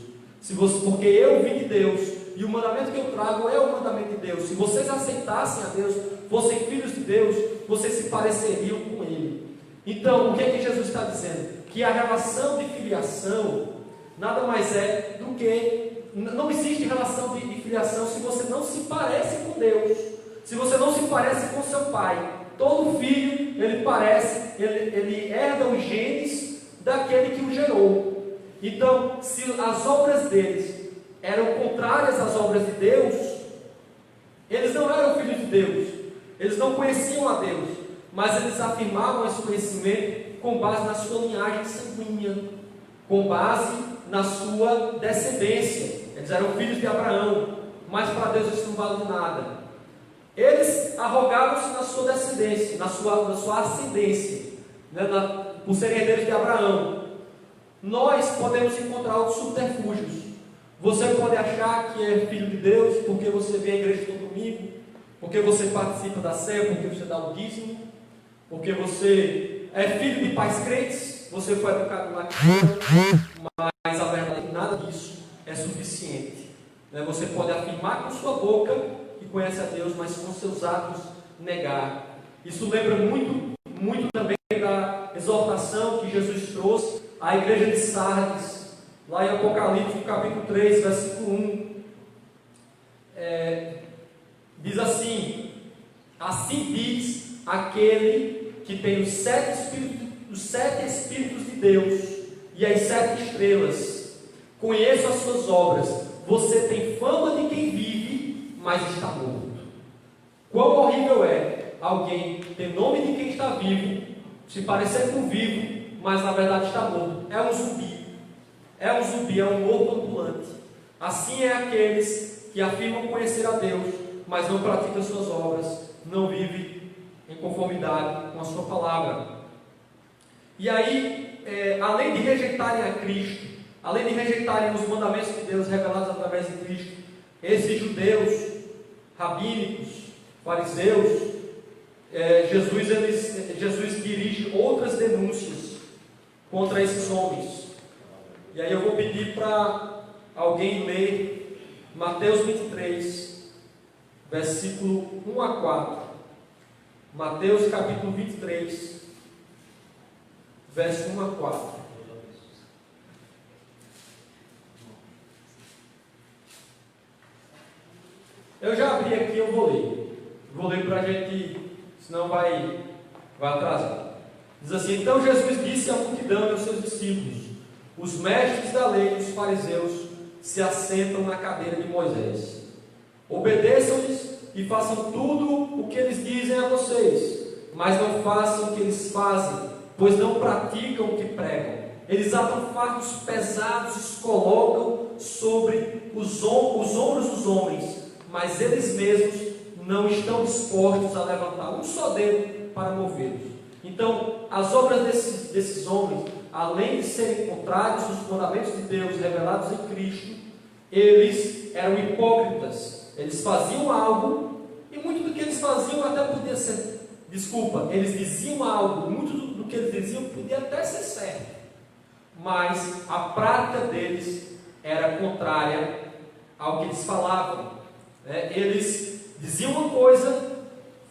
Porque eu vim de Deus, e o mandamento que eu trago é o mandamento de Deus. Se vocês aceitassem a Deus, fossem filhos de Deus, vocês se pareceriam com Ele. Então, o que é que Jesus está dizendo? Que a relação de filiação nada mais é do que... Não existe relação de filiação se você não se parece com Deus, se você não se parece com seu pai. Todo filho, ele herda os genes daquele que o gerou. Então, se as obras deles eram contrárias às obras de Deus, eles não eram filhos de Deus, eles não conheciam a Deus, mas eles afirmavam esse conhecimento com base na sua linhagem sanguínea, com base na sua descendência. Eles eram filhos de Abraão, mas para Deus isso não vale nada. Eles arrogavam-se na sua descendência, na sua ascendência, né, por serem herdeiros de Abraão. Nós podemos encontrar outros subterfúgios. Você pode achar que é filho de Deus porque você vem à igreja todo domingo, porque você participa da ceia, porque você dá o dízimo, porque você é filho de pais crentes, você foi educado lá, mas a verdade é que nada disso é suficiente. Você pode afirmar com sua boca que conhece a Deus, mas com seus atos negar. Isso lembra muito, muito também da exortação que Jesus trouxe à igreja de Sardes, lá em Apocalipse, no capítulo 3, versículo 1. Diz assim: assim diz aquele que tem os sete Espíritos de Deus e as 7 estrelas: conheço as suas obras, você tem fama de quem vive, mas está morto. Quão horrível é alguém ter nome de quem está vivo, se parecer com vivo, mas na verdade está morto. É um zumbi, é um morto ambulante. Assim é aqueles que afirmam conhecer a Deus, mas não praticam suas obras, não vivem em conformidade com a sua palavra. E aí, além de rejeitarem a Cristo, além de rejeitarem os mandamentos de Deus revelados através de Cristo, esses judeus, rabínicos, fariseus, Jesus dirige outras denúncias contra esses homens. E aí eu vou pedir para alguém ler Mateus 23, versículo 1 a 4. Mateus capítulo 23, verso 1 a 4. Eu já abri aqui, eu vou ler para a gente, senão vai atrasar. Diz assim: então Jesus disse à multidão e aos seus discípulos: os mestres da lei e os fariseus se assentam na cadeira de Moisés. Obedeçam-lhes e façam tudo o que eles dizem a vocês, mas não façam o que eles fazem, pois não praticam o que pregam. Eles atam fardos pesados e os colocam sobre os ombros dos homens, mas eles mesmos não estão dispostos a levantar um só dedo para movê-los. Então, as obras desses homens, além de serem contrários aos mandamentos de Deus revelados em Cristo, eles eram hipócritas. Eles faziam algo, e muito do que eles faziam até podia ser... eles diziam algo, muito do que eles diziam podia até ser certo, mas a prática deles era contrária ao que eles falavam. Eles diziam uma coisa: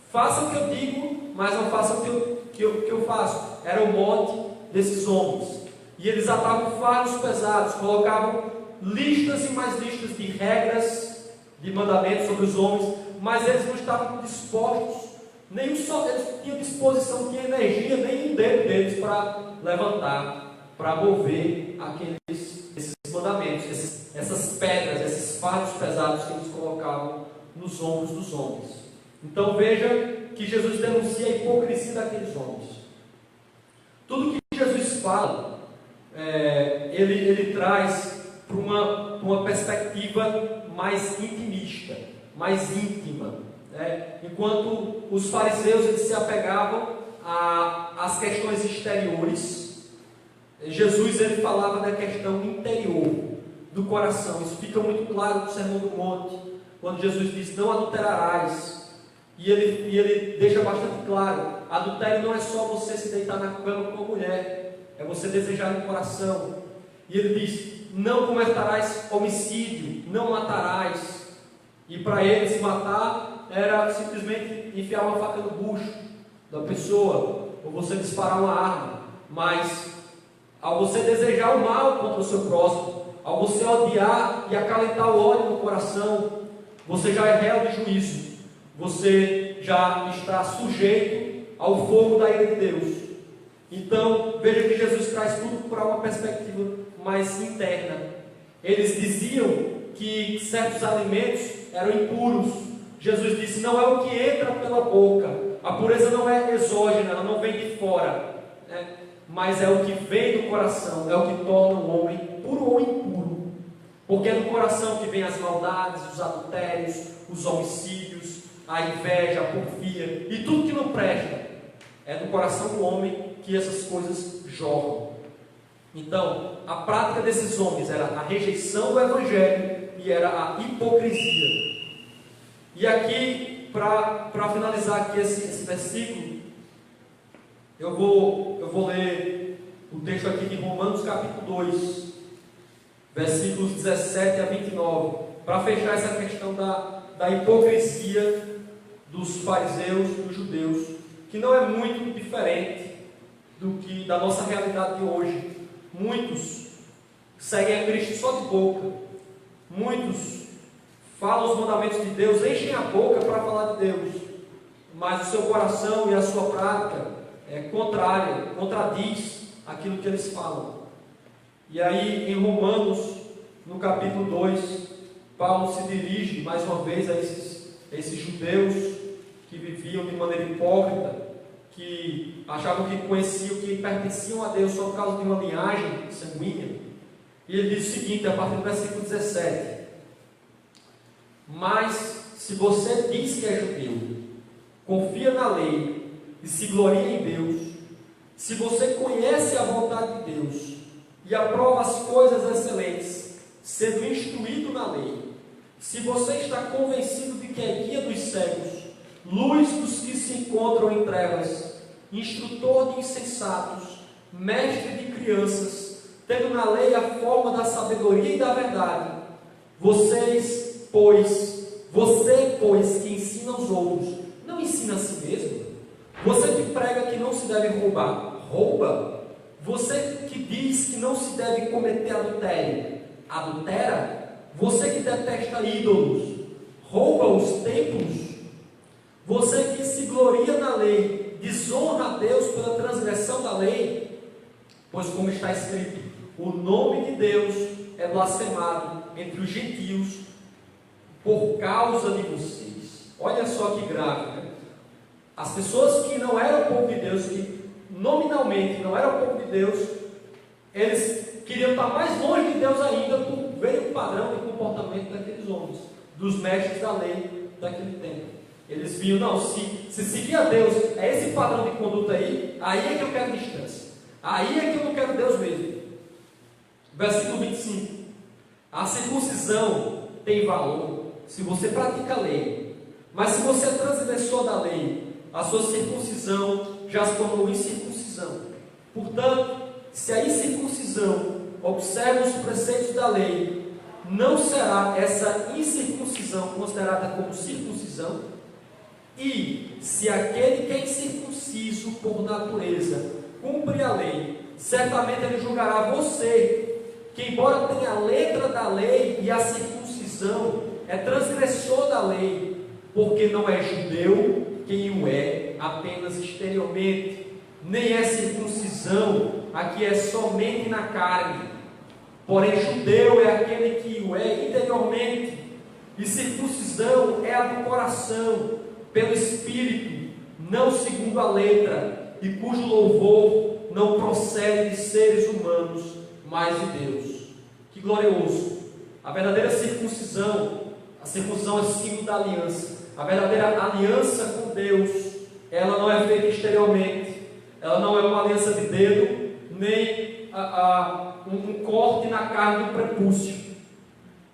façam o que eu digo, mas não façam o que eu faço. Era o mote desses homens. E eles atavam fardos pesados, colocavam listas e mais listas de regras, de mandamentos sobre os homens, mas eles não estavam dispostos, eles não tinham disposição, não tinham energia, nem um dedo deles para levantar, para mover esses mandamentos, essas pedras, esses fardos pesados que eles colocavam nos ombros dos homens. Então veja que Jesus denuncia a hipocrisia daqueles homens. Tudo que Jesus fala, ele traz para uma perspectiva mais intimista, mais íntima. Enquanto os fariseus eles se apegavam às questões exteriores, Jesus ele falava da questão interior do coração. Isso fica muito claro no Sermão do Monte, quando Jesus diz: não adulterarás. E ele deixa bastante claro: adultério não é só você se deitar na cama com a mulher, é você desejar no coração. E ele diz: não cometerás homicídio, não matarás. E para ele, se matar era simplesmente enfiar uma faca no bucho da pessoa, ou você disparar uma arma. Mas ao você desejar o mal contra o seu próximo, ao você odiar e acalentar o ódio no coração, você já é réu de juízo. Você já está sujeito ao fogo da ira de Deus. Então, veja que Jesus traz tudo para uma perspectiva mais interna. Eles diziam que certos alimentos eram impuros. Jesus disse: não é o que entra pela boca. A pureza não é exógena, ela não vem de fora, né? Mas é o que vem do coração, é o que torna o homem puro ou impuro. Porque é do coração que vem as maldades, os adultérios, os homicídios, a inveja, a porfia e tudo que não presta. É do coração do homem que essas coisas jorram. Então, a prática desses homens era a rejeição do Evangelho e era a hipocrisia. E aqui, para finalizar aqui esse versículo, eu vou ler o texto aqui de Romanos capítulo 2, versículos 17 a 29, para fechar essa questão da hipocrisia dos fariseus e dos judeus, que não é muito diferente da nossa realidade de hoje. Muitos seguem a Cristo só de boca, muitos falam os mandamentos de Deus, enchem a boca para falar de Deus, mas o seu coração e a sua prática é contrária, contradiz aquilo que eles falam. E aí, em Romanos, no capítulo 2, Paulo se dirige mais uma vez a esses judeus que viviam de maneira hipócrita, que achavam que conheciam, que pertenciam a Deus só por causa de uma linhagem sanguínea. E ele diz o seguinte, a partir do versículo 17: mas se você diz que é judeu, confia na lei e se gloria em Deus, se você conhece a vontade de Deus e aprova as coisas excelentes, sendo instruído na lei, se você está convencido de que é guia dos cegos, luz dos que se encontram em trevas, instrutor de insensatos, mestre de crianças, tendo na lei a forma da sabedoria e da verdade, você, pois, que ensina aos outros, não ensina a si mesmo? Você que prega que não se deve roubar, rouba? Você que diz que não se deve cometer adultério, adultera? Você que detesta ídolos, rouba os templos? Você que se gloria na lei, desonra a Deus pela transgressão da lei? Pois como está escrito, o nome de Deus é blasfemado entre os gentios por causa de vocês. Olha só que grave, né? As pessoas que não eram povo de Deus, que nominalmente não eram povo de Deus, eles queriam estar mais longe de Deus ainda por ver o padrão de comportamento daqueles homens, dos mestres da lei daquele tempo. Eles viam, não, se seguir a Deus é esse padrão de conduta aí é que eu quero distância, aí é que eu não quero Deus mesmo. Versículo 25: a circuncisão tem valor se você pratica a lei, mas se você é transgressor da lei, a sua circuncisão já se tornou incircuncisão. Portanto, se a incircuncisão observa os preceitos da lei, não será essa incircuncisão considerada como circuncisão? E se aquele que é incircunciso por natureza cumpre a lei, certamente ele julgará você, que embora tenha a letra da lei e a circuncisão, é transgressor da lei, porque não é judeu quem o é apenas exteriormente, nem é circuncisão a que é somente na carne, porém judeu é aquele que o é interiormente, e circuncisão é a do coração, pelo Espírito, não segundo a letra, e cujo louvor não procede de seres humanos, mas de Deus. Que glorioso! A verdadeira circuncisão, a circuncisão é símbolo da aliança. A verdadeira aliança com Deus, ela não é feita exteriormente, ela não é uma aliança de dedo, nem um corte na carne do prepúcio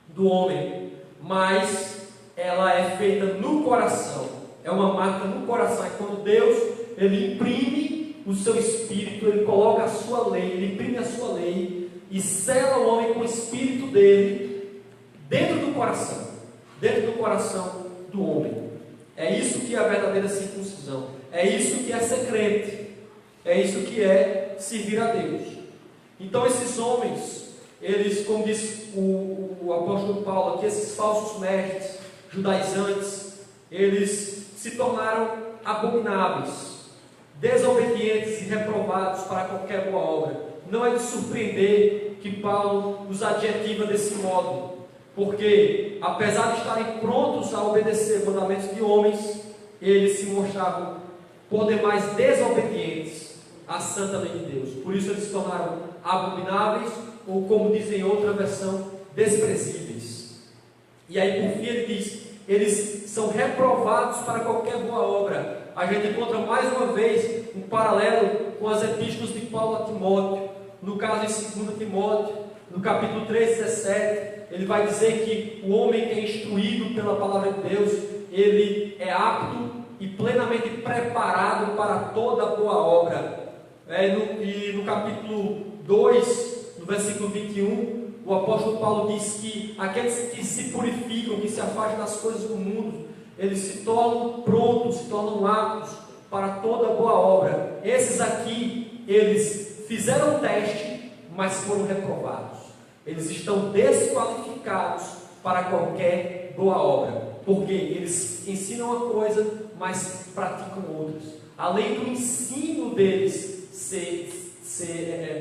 do homem, mas ela é feita no coração, é uma marca no coração. É quando Deus ele imprime o seu espírito, ele coloca a sua lei, ele imprime a sua lei e sela o homem com o espírito dele dentro do coração do homem. É isso que é a verdadeira circuncisão, é isso que é ser crente, é isso que é servir a Deus. Então esses homens, eles, como diz o apóstolo Paulo aqui, esses falsos mestres judaizantes, eles se tornaram abomináveis, desobedientes e reprovados para qualquer boa obra. Não é de surpreender que Paulo os adjetiva desse modo, porque apesar de estarem prontos a obedecer mandamentos de homens, eles se mostravam por demais desobedientes à santa lei de Deus. Por isso eles se tornaram abomináveis, ou como dizem em outra versão, desprezíveis. E aí por fim ele diz, eles são reprovados para qualquer boa obra. A gente encontra mais uma vez um paralelo com as epístolas de Paulo a Timóteo. No caso em 2 Timóteo, no capítulo 3, 17, ele vai dizer que o homem que é instruído pela palavra de Deus, ele é apto e plenamente preparado para toda boa obra. E no capítulo 2, no versículo 21, o apóstolo Paulo diz que aqueles que se purificam, que se afastam das coisas do mundo, eles se tornam prontos, se tornam aptos para toda boa obra. Esses aqui, eles fizeram o teste, mas foram reprovados. Eles estão desqualificados para qualquer boa obra, porque eles ensinam uma coisa, mas praticam outras. Além do ensino deles ser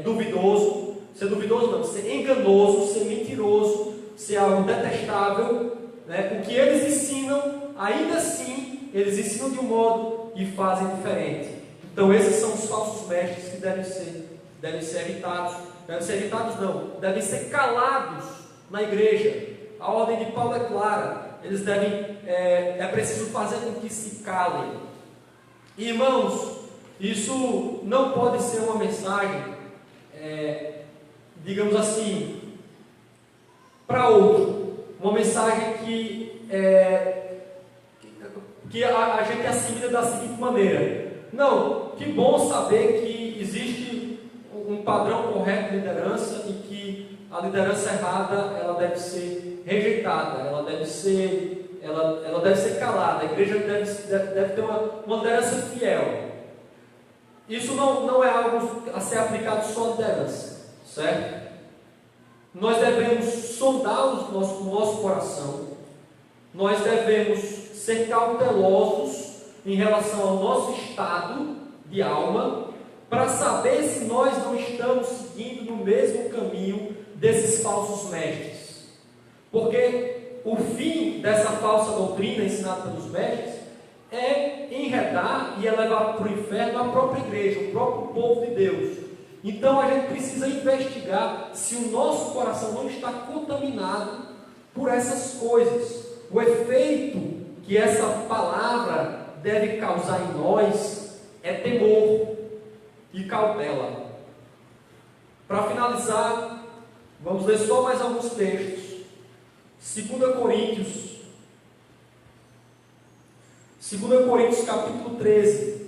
duvidoso, ser enganoso, ser mentiroso, ser algo detestável, né? O que eles ensinam, ainda assim, eles ensinam de um modo e fazem diferente. Então esses são os falsos mestres que devem ser evitados. Devem ser calados na igreja. A ordem de Paulo é clara. Eles é preciso fazer com que se calem. Irmãos, isso não pode ser uma mensagem, digamos assim, para outro. Uma mensagem que a gente assimila da seguinte maneira: não, que bom saber que existe um padrão correto de liderança e que a liderança errada ela deve ser rejeitada, ela deve ser calada. A igreja deve ter uma liderança fiel. Isso não é algo a ser aplicado só à liderança, certo? Nós devemos sondar o nosso coração, nós devemos ser cautelosos em relação ao nosso estado de alma, para saber se nós não estamos seguindo no mesmo caminho desses falsos mestres. Porque o fim dessa falsa doutrina ensinada pelos mestres é enredar e é levar para o inferno a própria igreja, o próprio povo de Deus. Então a gente precisa investigar se o nosso coração não está contaminado por essas coisas. O efeito que essa palavra deve causar em nós é temor e cautela. Para finalizar, vamos ler só mais alguns textos. 2 Coríntios capítulo 13,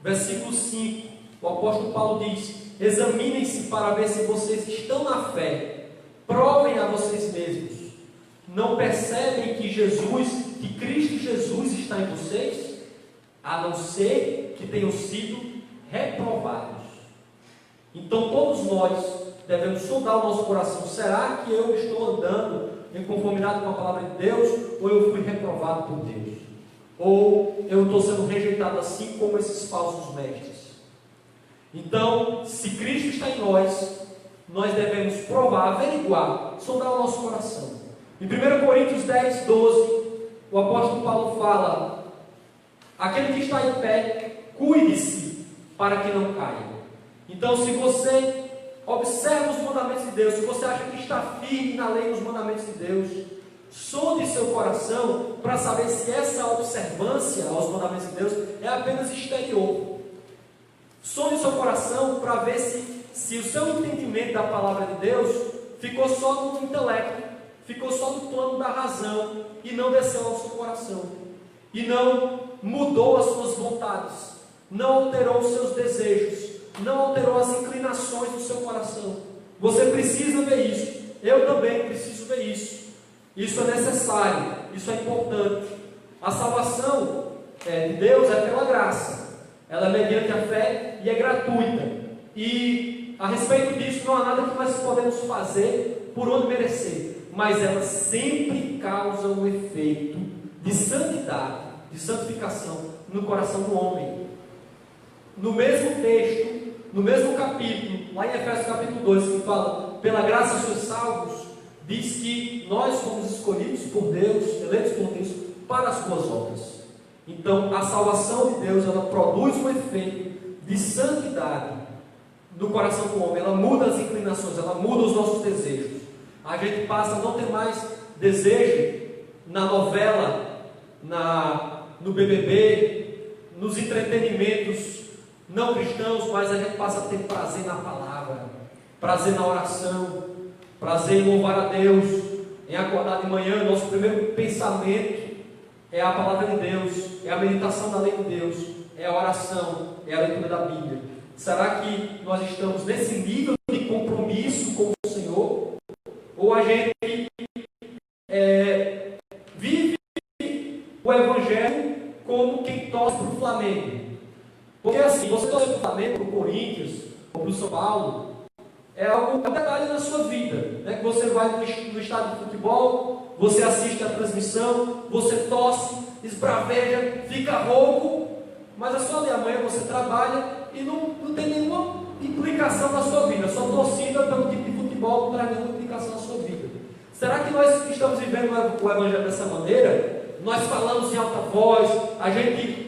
versículo 5, o apóstolo Paulo diz: examinem-se para ver se vocês estão na fé, provem a vocês mesmos. Não percebem que Cristo Jesus está em vocês, a não ser que tenham sido reprovados. Então todos nós devemos sondar o nosso coração. Será que eu estou andando em conformidade com a palavra de Deus, ou eu fui reprovado por Deus? Ou eu estou sendo rejeitado assim como esses falsos mestres? Então, se Cristo está em nós, nós devemos provar, averiguar, sondar o nosso coração. Em 1 Coríntios 10, 12, o apóstolo Paulo fala: aquele que está em pé, cuide-se para que não caia. Então, se você observa os mandamentos de Deus, se você acha que está firme na lei dos mandamentos de Deus, sonde seu coração para saber se essa observância aos mandamentos de Deus é apenas exterior. Sonde o seu coração para ver se o seu entendimento da palavra de Deus ficou só no intelecto, ficou só no plano da razão e não desceu ao seu coração. E não mudou as suas vontades, não alterou os seus desejos, não alterou as inclinações do seu coração. Você precisa ver isso. Eu também preciso ver isso. Isso é necessário, isso é importante. A salvação de Deus é pela graça. Ela é mediante a fé e é gratuita. E a respeito disso não há nada que nós podemos fazer por onde merecer. Mas ela sempre causa um efeito de santidade, de santificação no coração do homem. No mesmo texto, no mesmo capítulo, lá em Efésios capítulo 2, que fala, pela graça sois salvos, diz que nós fomos escolhidos por Deus, eleitos por Deus, para as boas obras. Então, a salvação de Deus, ela produz um efeito de santidade no coração do homem. Ela muda as inclinações, ela muda os nossos desejos. A gente passa a não ter mais desejo na novela, no BBB, nos entretenimentos não cristãos, mas a gente passa a ter prazer na palavra, prazer na oração, prazer em louvar a Deus, em acordar de manhã. Nosso primeiro pensamento é a palavra de Deus, é a meditação da lei de Deus, é a oração, é a leitura da Bíblia. Será que nós estamos nesse nível de compromisso com o Senhor? Ou a gente vive o Evangelho como quem torce para o Flamengo? Porque assim, você torce para o Flamengo, para o Corinthians, ou para o São Paulo, é um detalhe na sua vida, né? Que você vai no estádio de futebol, você assiste a transmissão, você torce, esbraveja, fica rouco, mas é só ali amanhã você trabalha e não tem nenhuma implicação na sua vida. A sua torcida pelo tipo de futebol não traz nenhuma implicação na sua vida. Será que nós estamos vivendo o Evangelho dessa maneira? Nós falamos em alta voz, a gente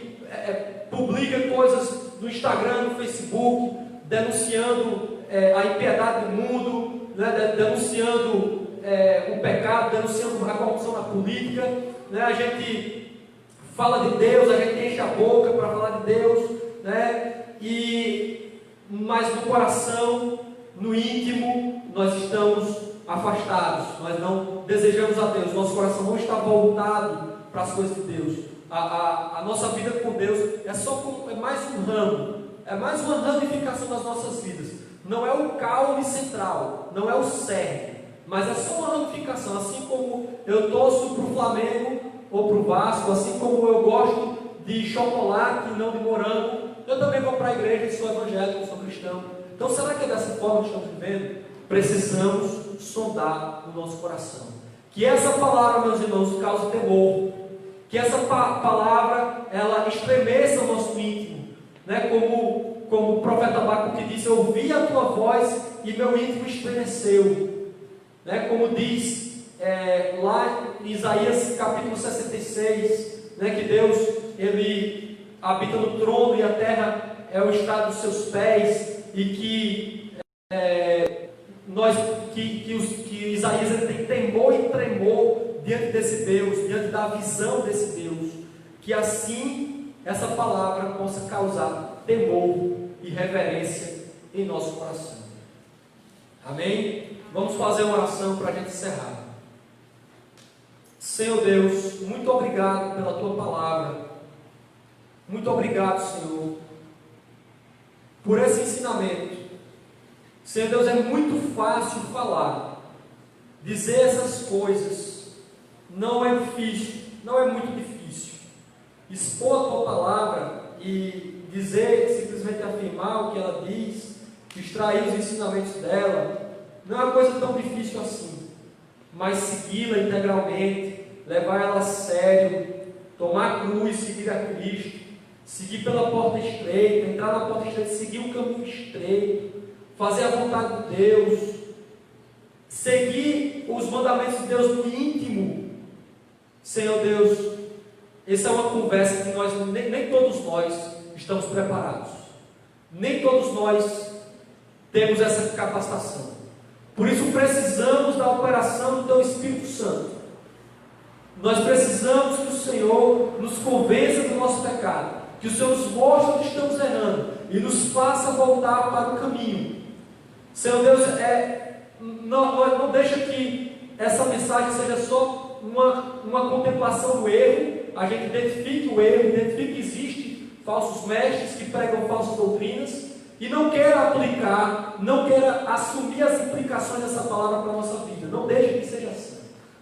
publica coisas no Instagram, no Facebook, denunciando a impiedade do mundo, né? Denunciando o pecado, denunciando a corrupção na política, né? A gente fala de Deus, a gente enche a boca para falar de Deus, né? Mas no coração, no íntimo, nós estamos afastados, nós não desejamos a Deus, nosso coração não está voltado para as coisas de Deus. A nossa vida com Deus é mais um ramo, é mais uma ramificação das nossas vidas. Não é o caule central, não é o cerne, mas é só uma ramificação. Assim como eu torço para o Flamengo ou para o Vasco, assim como eu gosto de chocolate e não de morango, eu também vou para a igreja e sou evangélico, sou cristão. Então será que é dessa forma que estamos vivendo? Precisamos sondar o nosso coração. Que essa palavra, meus irmãos, cause temor. Que essa palavra, ela estremeça o nosso íntimo, né? Como o profeta Abacuque disse, eu ouvi a tua voz e meu íntimo estremeceu, né? Como diz lá em Isaías capítulo 66, né? Que Deus, Ele habita no trono e a terra é o estado dos seus pés, e que Isaías ele tem temor e tremor diante desse Deus, diante da visão desse Deus, que assim essa palavra possa causar temor e reverência em nosso coração. Amém? Vamos fazer uma oração para a gente encerrar. Senhor Deus, muito obrigado pela tua palavra, muito obrigado, Senhor, por esse ensinamento. Senhor Deus, é muito fácil falar, dizer essas coisas, não é difícil, não é muito difícil. Expor a tua palavra e dizer, simplesmente afirmar o que ela diz, extrair os ensinamentos dela, não é uma coisa tão difícil assim. Mas segui-la integralmente, levar ela a sério, tomar a cruz, seguir a Cristo, seguir pela porta estreita, entrar na porta estreita, seguir o caminho estreito, fazer a vontade de Deus, seguir os mandamentos de Deus no íntimo. Senhor Deus, essa é uma conversa que nem todos nós estamos preparados, nem todos nós temos essa capacitação. Por isso precisamos da operação do Teu Espírito Santo. Nós precisamos que o Senhor nos convença do nosso pecado, que o Senhor nos mostre onde estamos errando e nos faça voltar para o caminho. Senhor Deus, não deixa que essa mensagem seja só uma contemplação do erro, a gente identifique o erro, identifique que existe falsos mestres que pregam falsas doutrinas, e não queira aplicar, não queira assumir as implicações dessa palavra para a nossa vida. Não deixe que seja assim.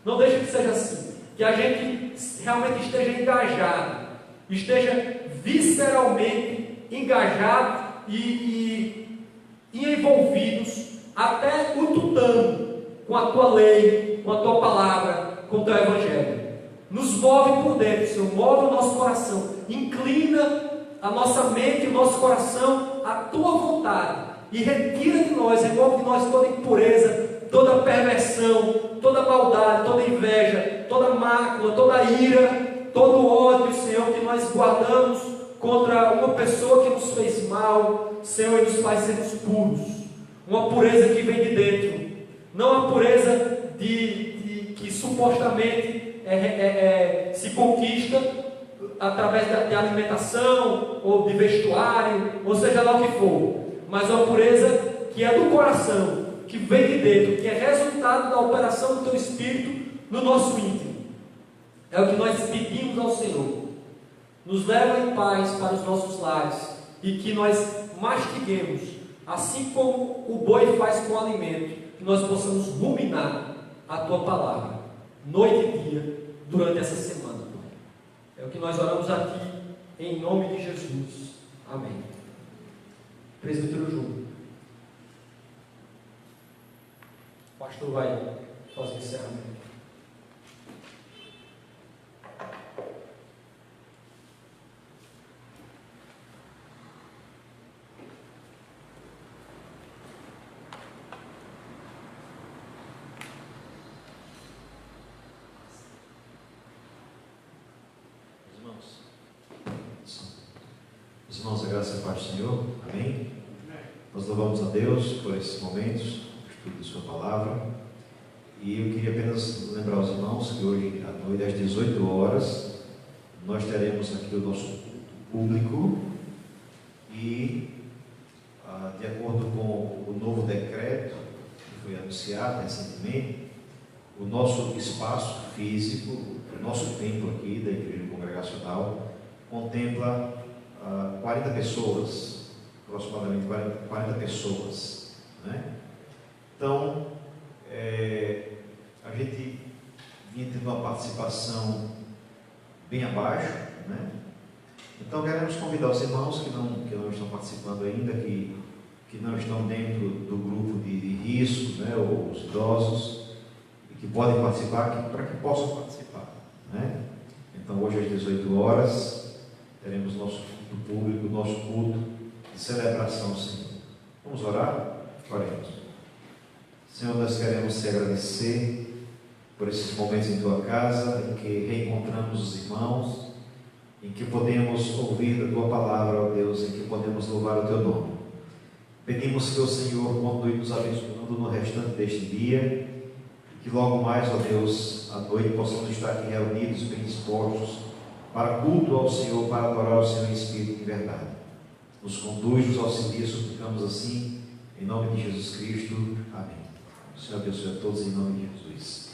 Não deixe que seja assim. Que a gente realmente esteja engajado, esteja visceralmente engajado e envolvidos até o tutano com a tua lei, com a tua palavra, com o teu evangelho. Nos move por dentro, Senhor, move o nosso coração, inclina a nossa mente e o nosso coração à tua vontade e retira de nós, remove de nós toda impureza, toda perversão, toda maldade, toda inveja, toda mácula, toda ira, todo ódio, Senhor, que nós guardamos contra uma pessoa que nos fez mal, Senhor, e nos faz sermos puros. Uma pureza que vem de dentro, não a pureza que supostamente se conquista através de alimentação, ou de vestuário, ou seja lá o que for, mas uma pureza que é do coração, que vem de dentro, que é resultado da operação do Teu Espírito no nosso íntimo. É o que nós pedimos ao Senhor. Nos leva em paz para os nossos lares, e que nós mastiguemos, assim como o boi faz com o alimento, que nós possamos ruminar a Tua palavra, noite e dia, durante essa semana. É o que nós oramos aqui, em nome de Jesus. Amém. Presbítero Júnior. O pastor vai fazer o encerramento. Irmãos, a graça e a paz do Senhor, amém? Nós louvamos a Deus por esses momentos, o estudo de Sua palavra, e eu queria apenas lembrar aos irmãos que hoje à noite, às 18 horas, nós teremos aqui o nosso culto público, e de acordo com o novo decreto que foi anunciado recentemente, o nosso espaço físico, o nosso templo aqui da Igreja Congregacional, contempla 40 pessoas, aproximadamente 40 pessoas, né? Então, a gente vinha tendo uma participação bem abaixo, né? Então, queremos convidar os irmãos que não estão participando ainda, que não estão dentro do grupo de risco, né? Ou os idosos, e que podem participar, para que possam participar, né? Então, hoje às 18 horas, teremos nosso culto público, nosso culto de celebração, Senhor. Vamos orar? Oremos. Senhor, nós queremos te agradecer por esses momentos em Tua casa, em que reencontramos os irmãos, em que podemos ouvir a Tua palavra, ó Deus, em que podemos louvar o Teu nome. Pedimos que o Senhor continue nos abençoando no restante deste dia, e que logo mais, ó Deus, à noite possamos estar aqui reunidos, bem dispostos, para culto ao Senhor, para adorar o Senhor em espírito e verdade. Nos conduz, nos auxilia, suplicamos assim, em nome de Jesus Cristo. Amém. O Senhor abençoe a todos em nome de Jesus.